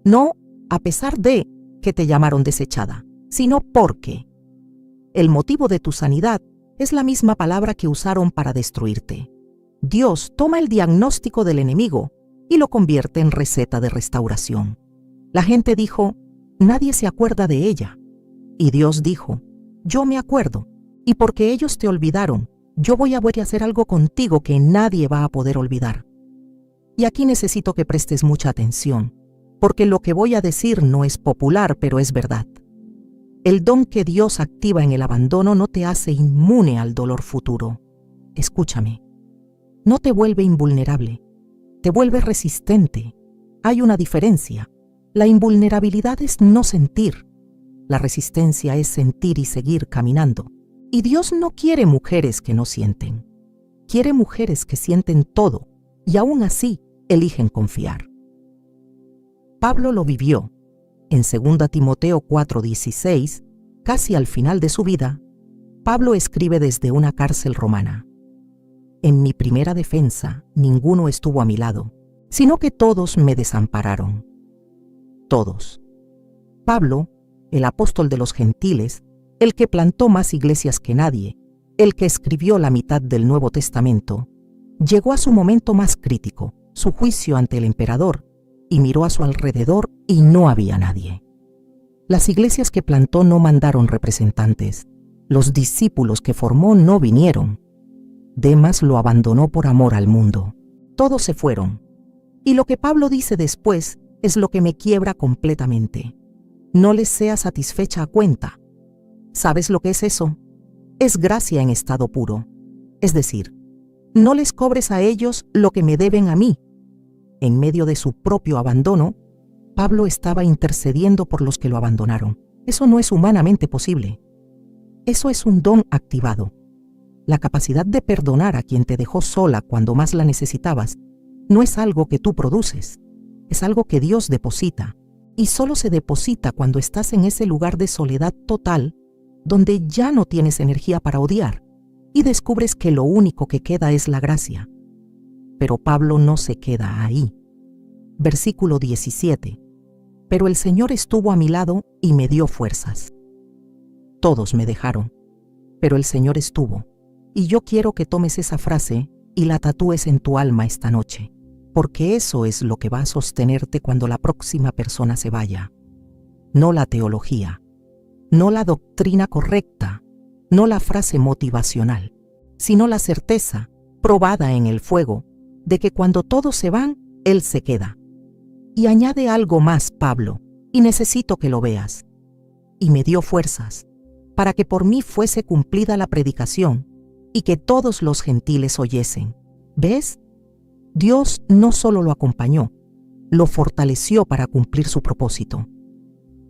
No a pesar de que te llamaron desechada, sino porque. El motivo de tu sanidad es la misma palabra que usaron para destruirte. Dios toma el diagnóstico del enemigo y lo convierte en receta de restauración. La gente dijo, nadie se acuerda de ella. Y Dios dijo, yo me acuerdo, y porque ellos te olvidaron, yo voy a hacer algo contigo que nadie va a poder olvidar. Y aquí necesito que prestes mucha atención, porque lo que voy a decir no es popular, pero es verdad. El don que Dios activa en el abandono no te hace inmune al dolor futuro. Escúchame, no te vuelve invulnerable, te vuelve resistente. Hay una diferencia. La invulnerabilidad es no sentir. La resistencia es sentir y seguir caminando. Y Dios no quiere mujeres que no sienten. Quiere mujeres que sienten todo, y aún así eligen confiar. Pablo lo vivió. En 2 Timoteo 4:16, casi al final de su vida, Pablo escribe desde una cárcel romana: En mi primera defensa, ninguno estuvo a mi lado, sino que todos me desampararon. Todos. Pablo, el apóstol de los gentiles, el que plantó más iglesias que nadie, el que escribió la mitad del Nuevo Testamento, llegó a su momento más crítico, su juicio ante el emperador, y miró a su alrededor y no había nadie. Las iglesias que plantó no mandaron representantes. Los discípulos que formó no vinieron. Demas lo abandonó por amor al mundo. Todos se fueron. Y lo que Pablo dice después es lo que me quiebra completamente. No les sea satisfecha a cuenta. ¿Sabes lo que es eso? Es gracia en estado puro. Es decir, no les cobres a ellos lo que me deben a mí. En medio de su propio abandono, Pablo estaba intercediendo por los que lo abandonaron. Eso no es humanamente posible. Eso es un don activado. La capacidad de perdonar a quien te dejó sola cuando más la necesitabas no es algo que tú produces, es algo que Dios deposita. Y solo se deposita cuando estás en ese lugar de soledad total, donde ya no tienes energía para odiar, y descubres que lo único que queda es la gracia. Pero Pablo no se queda ahí. Versículo 17. Pero el Señor estuvo a mi lado y me dio fuerzas. Todos me dejaron, pero el Señor estuvo. Y yo quiero que tomes esa frase y la tatúes en tu alma esta noche, porque eso es lo que va a sostenerte cuando la próxima persona se vaya. No la teología, no la doctrina correcta, no la frase motivacional, sino la certeza, probada en el fuego, de que cuando todos se van, Él se queda. Y añade algo más, Pablo, y necesito que lo veas. Y me dio fuerzas, para que por mí fuese cumplida la predicación, y que todos los gentiles oyesen. ¿Ves? Dios no solo lo acompañó, lo fortaleció para cumplir su propósito.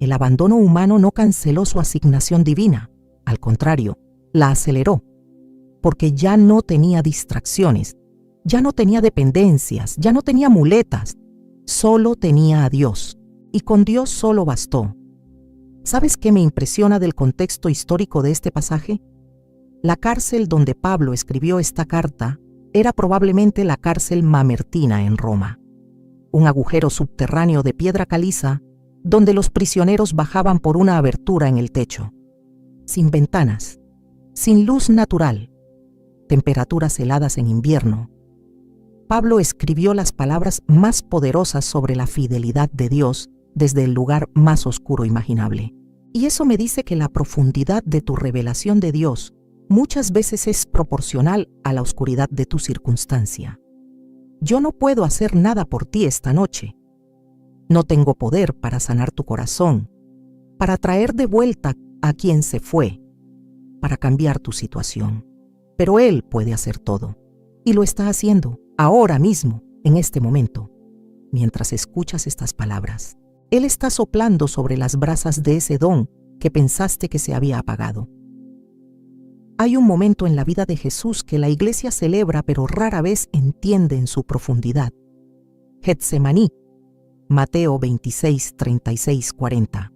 El abandono humano no canceló su asignación divina, al contrario, la aceleró, porque ya no tenía distracciones, ya no tenía dependencias, ya no tenía muletas, solo tenía a Dios, y con Dios solo bastó. ¿Sabes qué me impresiona del contexto histórico de este pasaje? La cárcel donde Pablo escribió esta carta era probablemente la cárcel Mamertina en Roma, un agujero subterráneo de piedra caliza donde los prisioneros bajaban por una abertura en el techo, sin ventanas, sin luz natural, temperaturas heladas en invierno. Pablo escribió las palabras más poderosas sobre la fidelidad de Dios desde el lugar más oscuro imaginable. Y eso me dice que la profundidad de tu revelación de Dios muchas veces es proporcional a la oscuridad de tu circunstancia. Yo no puedo hacer nada por ti esta noche. No tengo poder para sanar tu corazón, para traer de vuelta a quien se fue, para cambiar tu situación. Pero Él puede hacer todo, y lo está haciendo ahora mismo, en este momento. Mientras escuchas estas palabras, Él está soplando sobre las brasas de ese don que pensaste que se había apagado. Hay un momento en la vida de Jesús que la iglesia celebra pero rara vez entiende en su profundidad. Getsemaní, Mateo 26, 36, 40.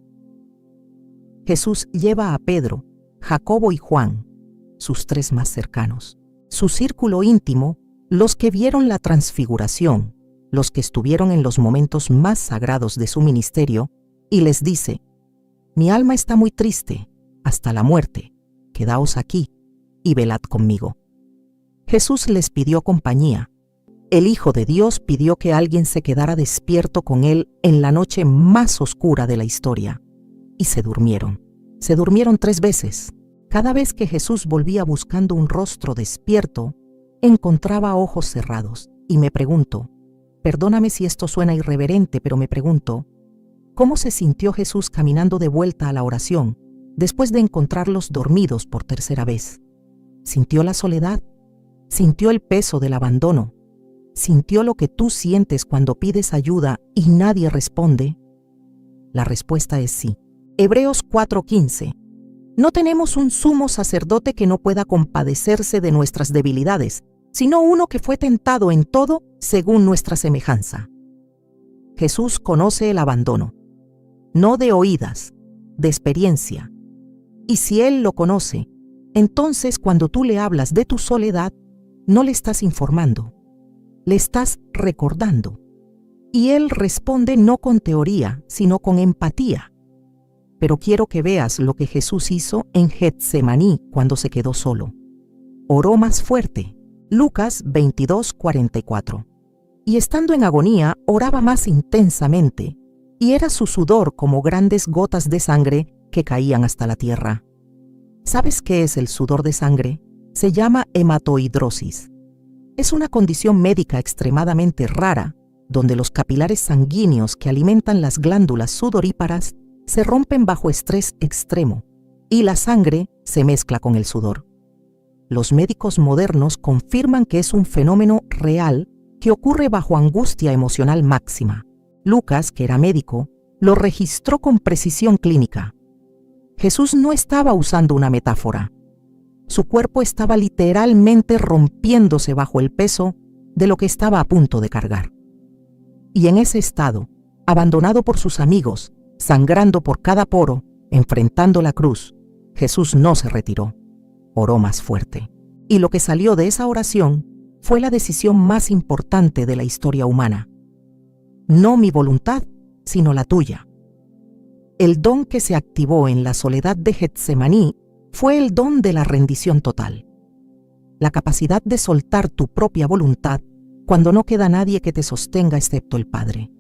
Jesús lleva a Pedro, Jacobo y Juan, sus tres más cercanos, su círculo íntimo, los que vieron la transfiguración, los que estuvieron en los momentos más sagrados de su ministerio, y les dice: mi alma está muy triste, hasta la muerte. Quedaos aquí y velad conmigo. Jesús les pidió compañía. El Hijo de Dios pidió que alguien se quedara despierto con Él en la noche más oscura de la historia. Y se durmieron. Se durmieron 3 veces. Cada vez que Jesús volvía buscando un rostro despierto, encontraba ojos cerrados. Y me pregunto, perdóname si esto suena irreverente, pero me pregunto, ¿cómo se sintió Jesús caminando de vuelta a la oración después de encontrarlos dormidos por 3ª vez? ¿Sintió la soledad? ¿Sintió el peso del abandono? ¿Sintió lo que tú sientes cuando pides ayuda y nadie responde? La respuesta es sí. Hebreos 4:15. No tenemos un sumo sacerdote que no pueda compadecerse de nuestras debilidades, sino uno que fue tentado en todo según nuestra semejanza. Jesús conoce el abandono, no de oídas, de experiencia. Y si Él lo conoce, entonces cuando tú le hablas de tu soledad, no le estás informando, le estás recordando. Y Él responde no con teoría, sino con empatía. Pero quiero que veas lo que Jesús hizo en Getsemaní cuando se quedó solo. Oró más fuerte. Lucas 22:44. Y estando en agonía, oraba más intensamente, y era su sudor como grandes gotas de sangre que caían hasta la tierra. ¿Sabes qué es el sudor de sangre? Se llama hematohidrosis. Es una condición médica extremadamente rara, donde los capilares sanguíneos que alimentan las glándulas sudoríparas se rompen bajo estrés extremo, y la sangre se mezcla con el sudor. Los médicos modernos confirman que es un fenómeno real que ocurre bajo angustia emocional máxima. Lucas, que era médico, lo registró con precisión clínica. Jesús no estaba usando una metáfora. Su cuerpo estaba literalmente rompiéndose bajo el peso de lo que estaba a punto de cargar. Y en ese estado, abandonado por sus amigos, sangrando por cada poro, enfrentando la cruz, Jesús no se retiró. Oró más fuerte. Y lo que salió de esa oración fue la decisión más importante de la historia humana. No mi voluntad, sino la tuya. El don que se activó en la soledad de Getsemaní fue el don de la rendición total. La capacidad de soltar tu propia voluntad cuando no queda nadie que te sostenga excepto el Padre.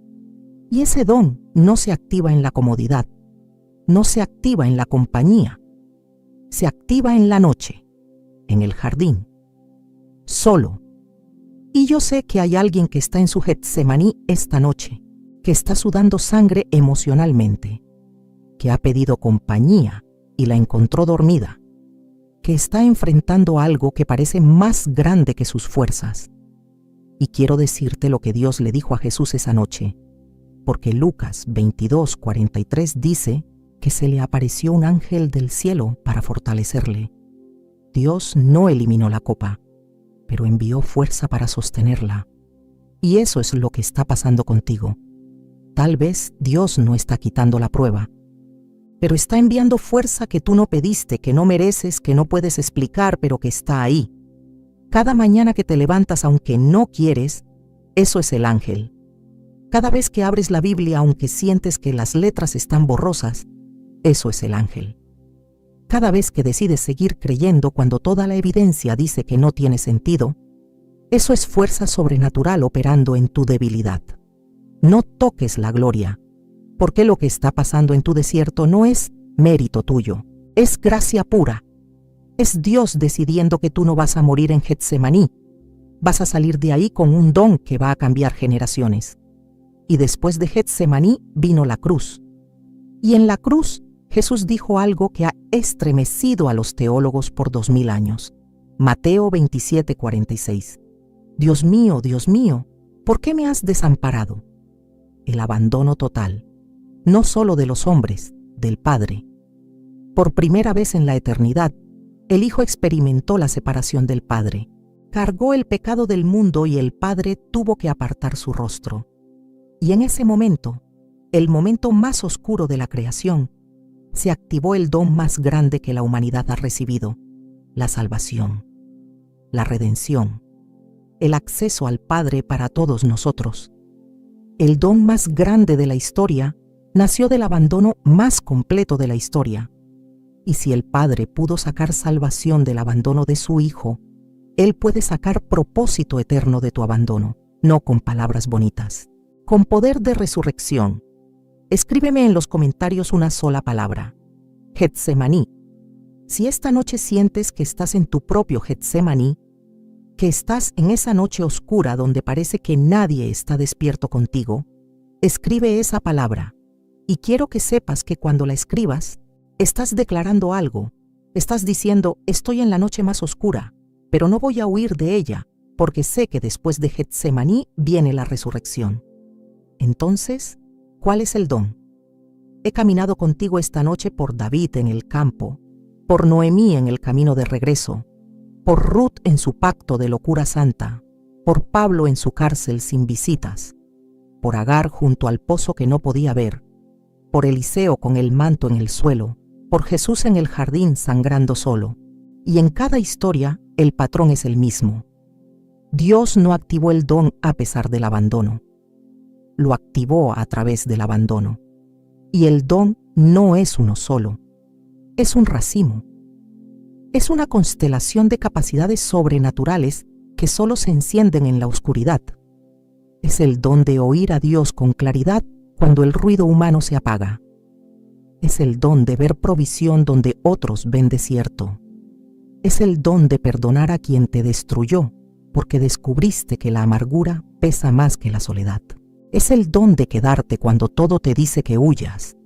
Y ese don no se activa en la comodidad, no se activa en la compañía, se activa en la noche, en el jardín, solo. Y yo sé que hay alguien que está en su Getsemaní esta noche, que está sudando sangre emocionalmente, que ha pedido compañía y la encontró dormida, que está enfrentando algo que parece más grande que sus fuerzas. Y quiero decirte lo que Dios le dijo a Jesús esa noche, porque Lucas 22:43 dice que se le apareció un ángel del cielo para fortalecerle. Dios no eliminó la copa, pero envió fuerza para sostenerla. Y eso es lo que está pasando contigo. Tal vez Dios no está quitando la prueba, pero está enviando fuerza que tú no pediste, que no mereces, que no puedes explicar, pero que está ahí. Cada mañana que te levantas aunque no quieres, eso es el ángel. Cada vez que abres la Biblia aunque sientes que las letras están borrosas, eso es el ángel. Cada vez que decides seguir creyendo cuando toda la evidencia dice que no tiene sentido, eso es fuerza sobrenatural operando en tu debilidad. No toques la gloria, porque lo que está pasando en tu desierto no es mérito tuyo, es gracia pura. Es Dios decidiendo que tú no vas a morir en Getsemaní, vas a salir de ahí con un don que va a cambiar generaciones. Y después de Getsemaní vino la cruz. Y en la cruz Jesús dijo algo que ha estremecido a los teólogos por 2000 años. Mateo 27:46. Dios mío, ¿por qué me has desamparado? El abandono total, no solo de los hombres, del Padre. Por primera vez en la eternidad, el Hijo experimentó la separación del Padre. Cargó el pecado del mundo y el Padre tuvo que apartar su rostro. Y en ese momento, el momento más oscuro de la creación, se activó el don más grande que la humanidad ha recibido, la salvación, la redención, el acceso al Padre para todos nosotros. El don más grande de la historia nació del abandono más completo de la historia. Y si el Padre pudo sacar salvación del abandono de su Hijo, Él puede sacar propósito eterno de tu abandono, no con palabras bonitas, con poder de resurrección. Escríbeme en los comentarios una sola palabra: Getsemaní. Si esta noche sientes que estás en tu propio Getsemaní, que estás en esa noche oscura donde parece que nadie está despierto contigo, escribe esa palabra. Y quiero que sepas que cuando la escribas, estás declarando algo. Estás diciendo: estoy en la noche más oscura, pero no voy a huir de ella, porque sé que después de Getsemaní viene la resurrección. Entonces, ¿cuál es el don? He caminado contigo esta noche por David en el campo, por Noemí en el camino de regreso, por Ruth en su pacto de locura santa, por Pablo en su cárcel sin visitas, por Agar junto al pozo que no podía ver, por Eliseo con el manto en el suelo, por Jesús en el jardín sangrando solo. Y en cada historia el patrón es el mismo. Dios no activó el don a pesar del abandono. Lo activó a través del abandono. Y el don no es uno solo. Es un racimo. Es una constelación de capacidades sobrenaturales que solo se encienden en la oscuridad. Es el don de oír a Dios con claridad cuando el ruido humano se apaga. Es el don de ver provisión donde otros ven desierto. Es el don de perdonar a quien te destruyó, porque descubriste que la amargura pesa más que la soledad. Es el don de quedarte cuando todo te dice que huyas.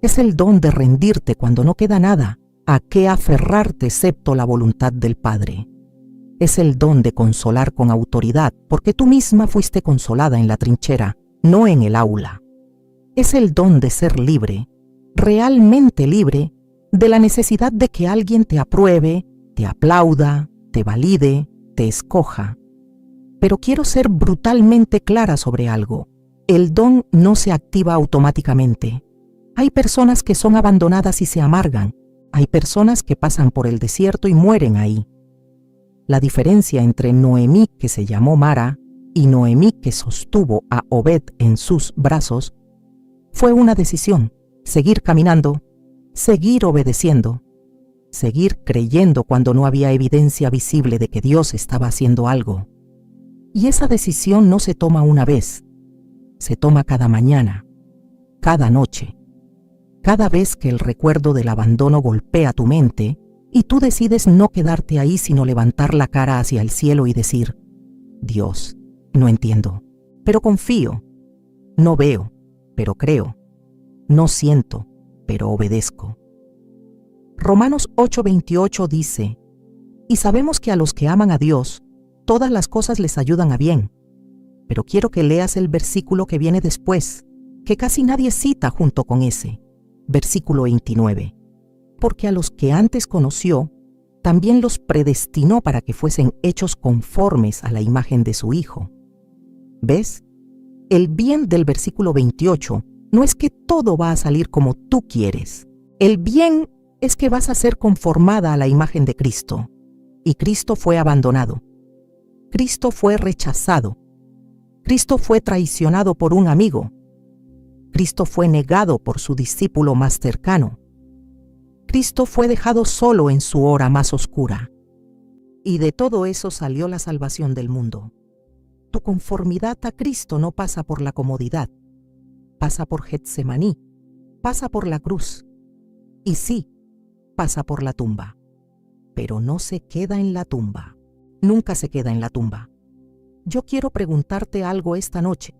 Es el don de rendirte cuando no queda nada a qué aferrarte excepto la voluntad del Padre. Es el don de consolar con autoridad, porque tú misma fuiste consolada en la trinchera, no en el aula. Es el don de ser libre, realmente libre, de la necesidad de que alguien te apruebe, te aplauda, te valide, te escoja. Pero quiero ser brutalmente clara sobre algo. El don no se activa automáticamente. Hay personas que son abandonadas y se amargan. Hay personas que pasan por el desierto y mueren ahí. La diferencia entre Noemí, que se llamó Mara, y Noemí, que sostuvo a Obed en sus brazos, fue una decisión: seguir caminando, seguir obedeciendo, seguir creyendo cuando no había evidencia visible de que Dios estaba haciendo algo. Y esa decisión no se toma una vez, se toma cada mañana, cada noche, cada vez que el recuerdo del abandono golpea tu mente y tú decides no quedarte ahí sino levantar la cara hacia el cielo y decir: Dios, no entiendo, pero confío, no veo, pero creo, no siento, pero obedezco. Romanos 8:28 dice: y sabemos que a los que aman a Dios, todas las cosas les ayudan a bien. Pero quiero que leas el versículo que viene después, que casi nadie cita junto con ese, versículo 29. Porque a los que antes conoció, también los predestinó para que fuesen hechos conformes a la imagen de su Hijo. ¿Ves? El bien del versículo 28 no es que todo va a salir como tú quieres. El bien es que vas a ser conformada a la imagen de Cristo. Y Cristo fue abandonado. Cristo fue rechazado. Cristo fue traicionado por un amigo. Cristo fue negado por su discípulo más cercano. Cristo fue dejado solo en su hora más oscura. Y de todo eso salió la salvación del mundo. Tu conformidad a Cristo no pasa por la comodidad, pasa por Getsemaní, pasa por la cruz. Y sí, pasa por la tumba. Pero no se queda en la tumba. Nunca se queda en la tumba. Yo quiero preguntarte algo esta noche,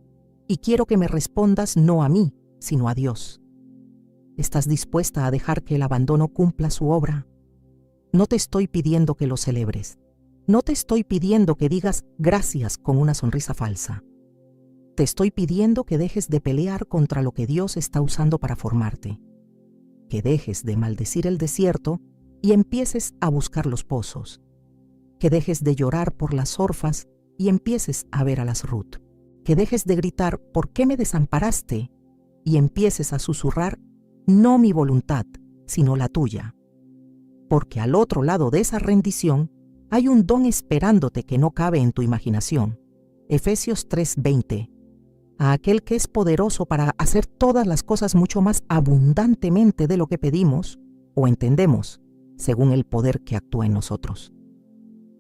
y quiero que me respondas no a mí, sino a Dios. ¿Estás dispuesta a dejar que el abandono cumpla su obra? No te estoy pidiendo que lo celebres. No te estoy pidiendo que digas gracias con una sonrisa falsa. Te estoy pidiendo que dejes de pelear contra lo que Dios está usando para formarte. Que dejes de maldecir el desierto y empieces a buscar los pozos. Que dejes de llorar por las orfas y empieces a ver a las Ruth. Que dejes de gritar ¿por qué me desamparaste? Y empieces a susurrar no mi voluntad, sino la tuya. Porque al otro lado de esa rendición hay un don esperándote que no cabe en tu imaginación. Efesios 3:20. A aquel que es poderoso para hacer todas las cosas mucho más abundantemente de lo que pedimos o entendemos, según el poder que actúa en nosotros.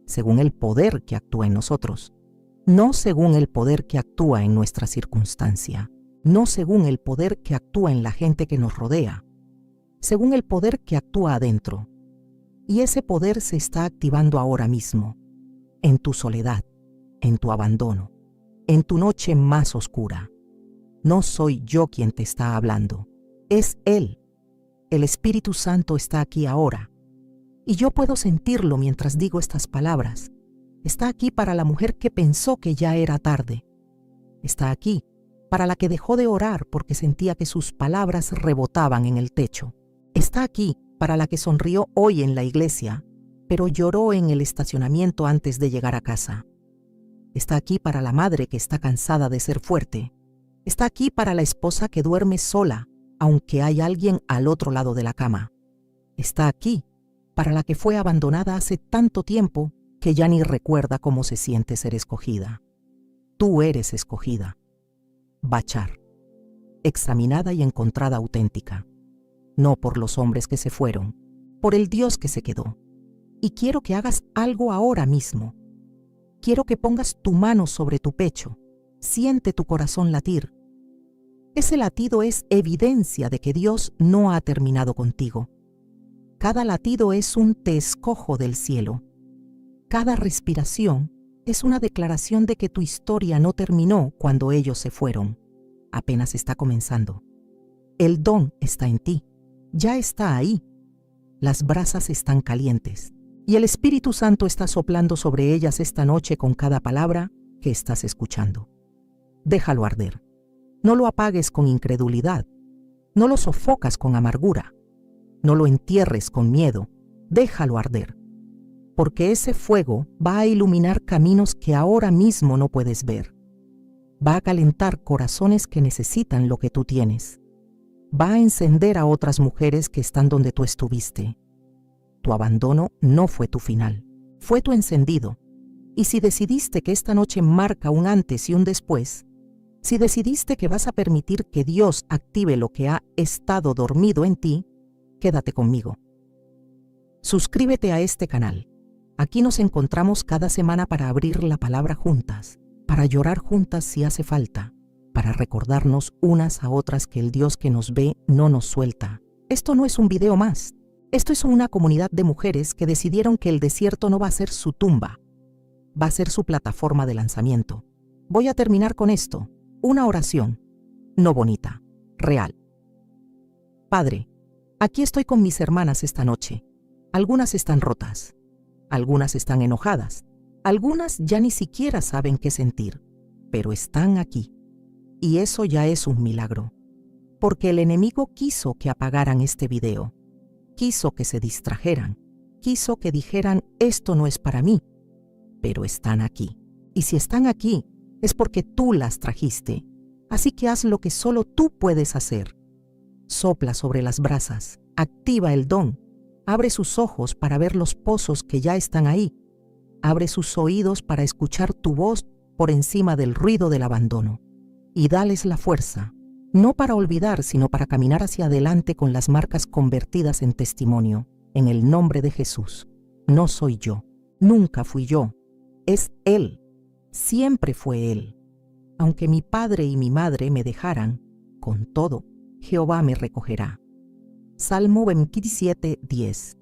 Según el poder que actúa en nosotros. No según el poder que actúa en nuestra circunstancia. No según el poder que actúa en la gente que nos rodea. Según el poder que actúa adentro. Y ese poder se está activando ahora mismo. En tu soledad. En tu abandono. En tu noche más oscura. No soy yo quien te está hablando. Es Él. El Espíritu Santo está aquí ahora. Y yo puedo sentirlo mientras digo estas palabras. Está aquí para la mujer que pensó que ya era tarde. Está aquí para la que dejó de orar porque sentía que sus palabras rebotaban en el techo. Está aquí para la que sonrió hoy en la iglesia pero lloró en el estacionamiento antes de llegar a casa. Está aquí para la madre que está cansada de ser fuerte. Está aquí para la esposa que duerme sola, aunque hay alguien al otro lado de la cama. Está aquí para la que fue abandonada hace tanto tiempo que ya ni recuerda cómo se siente ser escogida. Tú eres escogida. Bachar. Examinada y encontrada auténtica. No por los hombres que se fueron, por el Dios que se quedó. Y quiero que hagas algo ahora mismo. Quiero que pongas tu mano sobre tu pecho. Siente tu corazón latir. Ese latido es evidencia de que Dios no ha terminado contigo. Cada latido es un te escojo del cielo. Cada respiración es una declaración de que tu historia no terminó cuando ellos se fueron. Apenas está comenzando. El don está en ti. Ya está ahí. Las brasas están calientes. Y el Espíritu Santo está soplando sobre ellas esta noche con cada palabra que estás escuchando. Déjalo arder. No lo apagues con incredulidad. No lo sofocas con amargura. No lo entierres con miedo. Déjalo arder. Porque ese fuego va a iluminar caminos que ahora mismo no puedes ver. Va a calentar corazones que necesitan lo que tú tienes. Va a encender a otras mujeres que están donde tú estuviste. Tu abandono no fue tu final, fue tu encendido. Y si decidiste que esta noche marca un antes y un después, si decidiste que vas a permitir que Dios active lo que ha estado dormido en ti, quédate conmigo. Suscríbete a este canal. Aquí nos encontramos cada semana para abrir la palabra juntas, para llorar juntas si hace falta, para recordarnos unas a otras que el Dios que nos ve no nos suelta. Esto no es un video más. Esto es una comunidad de mujeres que decidieron que el desierto no va a ser su tumba, va a ser su plataforma de lanzamiento. Voy a terminar con esto, una oración, no bonita, real. Padre, aquí estoy con mis hermanas esta noche. Algunas están rotas, algunas están enojadas, algunas ya ni siquiera saben qué sentir, pero están aquí. Y eso ya es un milagro, porque el enemigo quiso que apagaran este video. Quiso que se distrajeran, quiso que dijeran, esto no es para mí, pero están aquí. Y si están aquí, es porque tú las trajiste. Así que haz lo que solo tú puedes hacer. Sopla sobre las brasas, activa el don, abre sus ojos para ver los pozos que ya están ahí, abre sus oídos para escuchar tu voz por encima del ruido del abandono. Y dales la fuerza. No para olvidar, sino para caminar hacia adelante con las marcas convertidas en testimonio. En el nombre de Jesús. No soy yo. Nunca fui yo. Es Él. Siempre fue Él. Aunque mi padre y mi madre me dejaran, con todo, Jehová me recogerá. Salmo 27:10.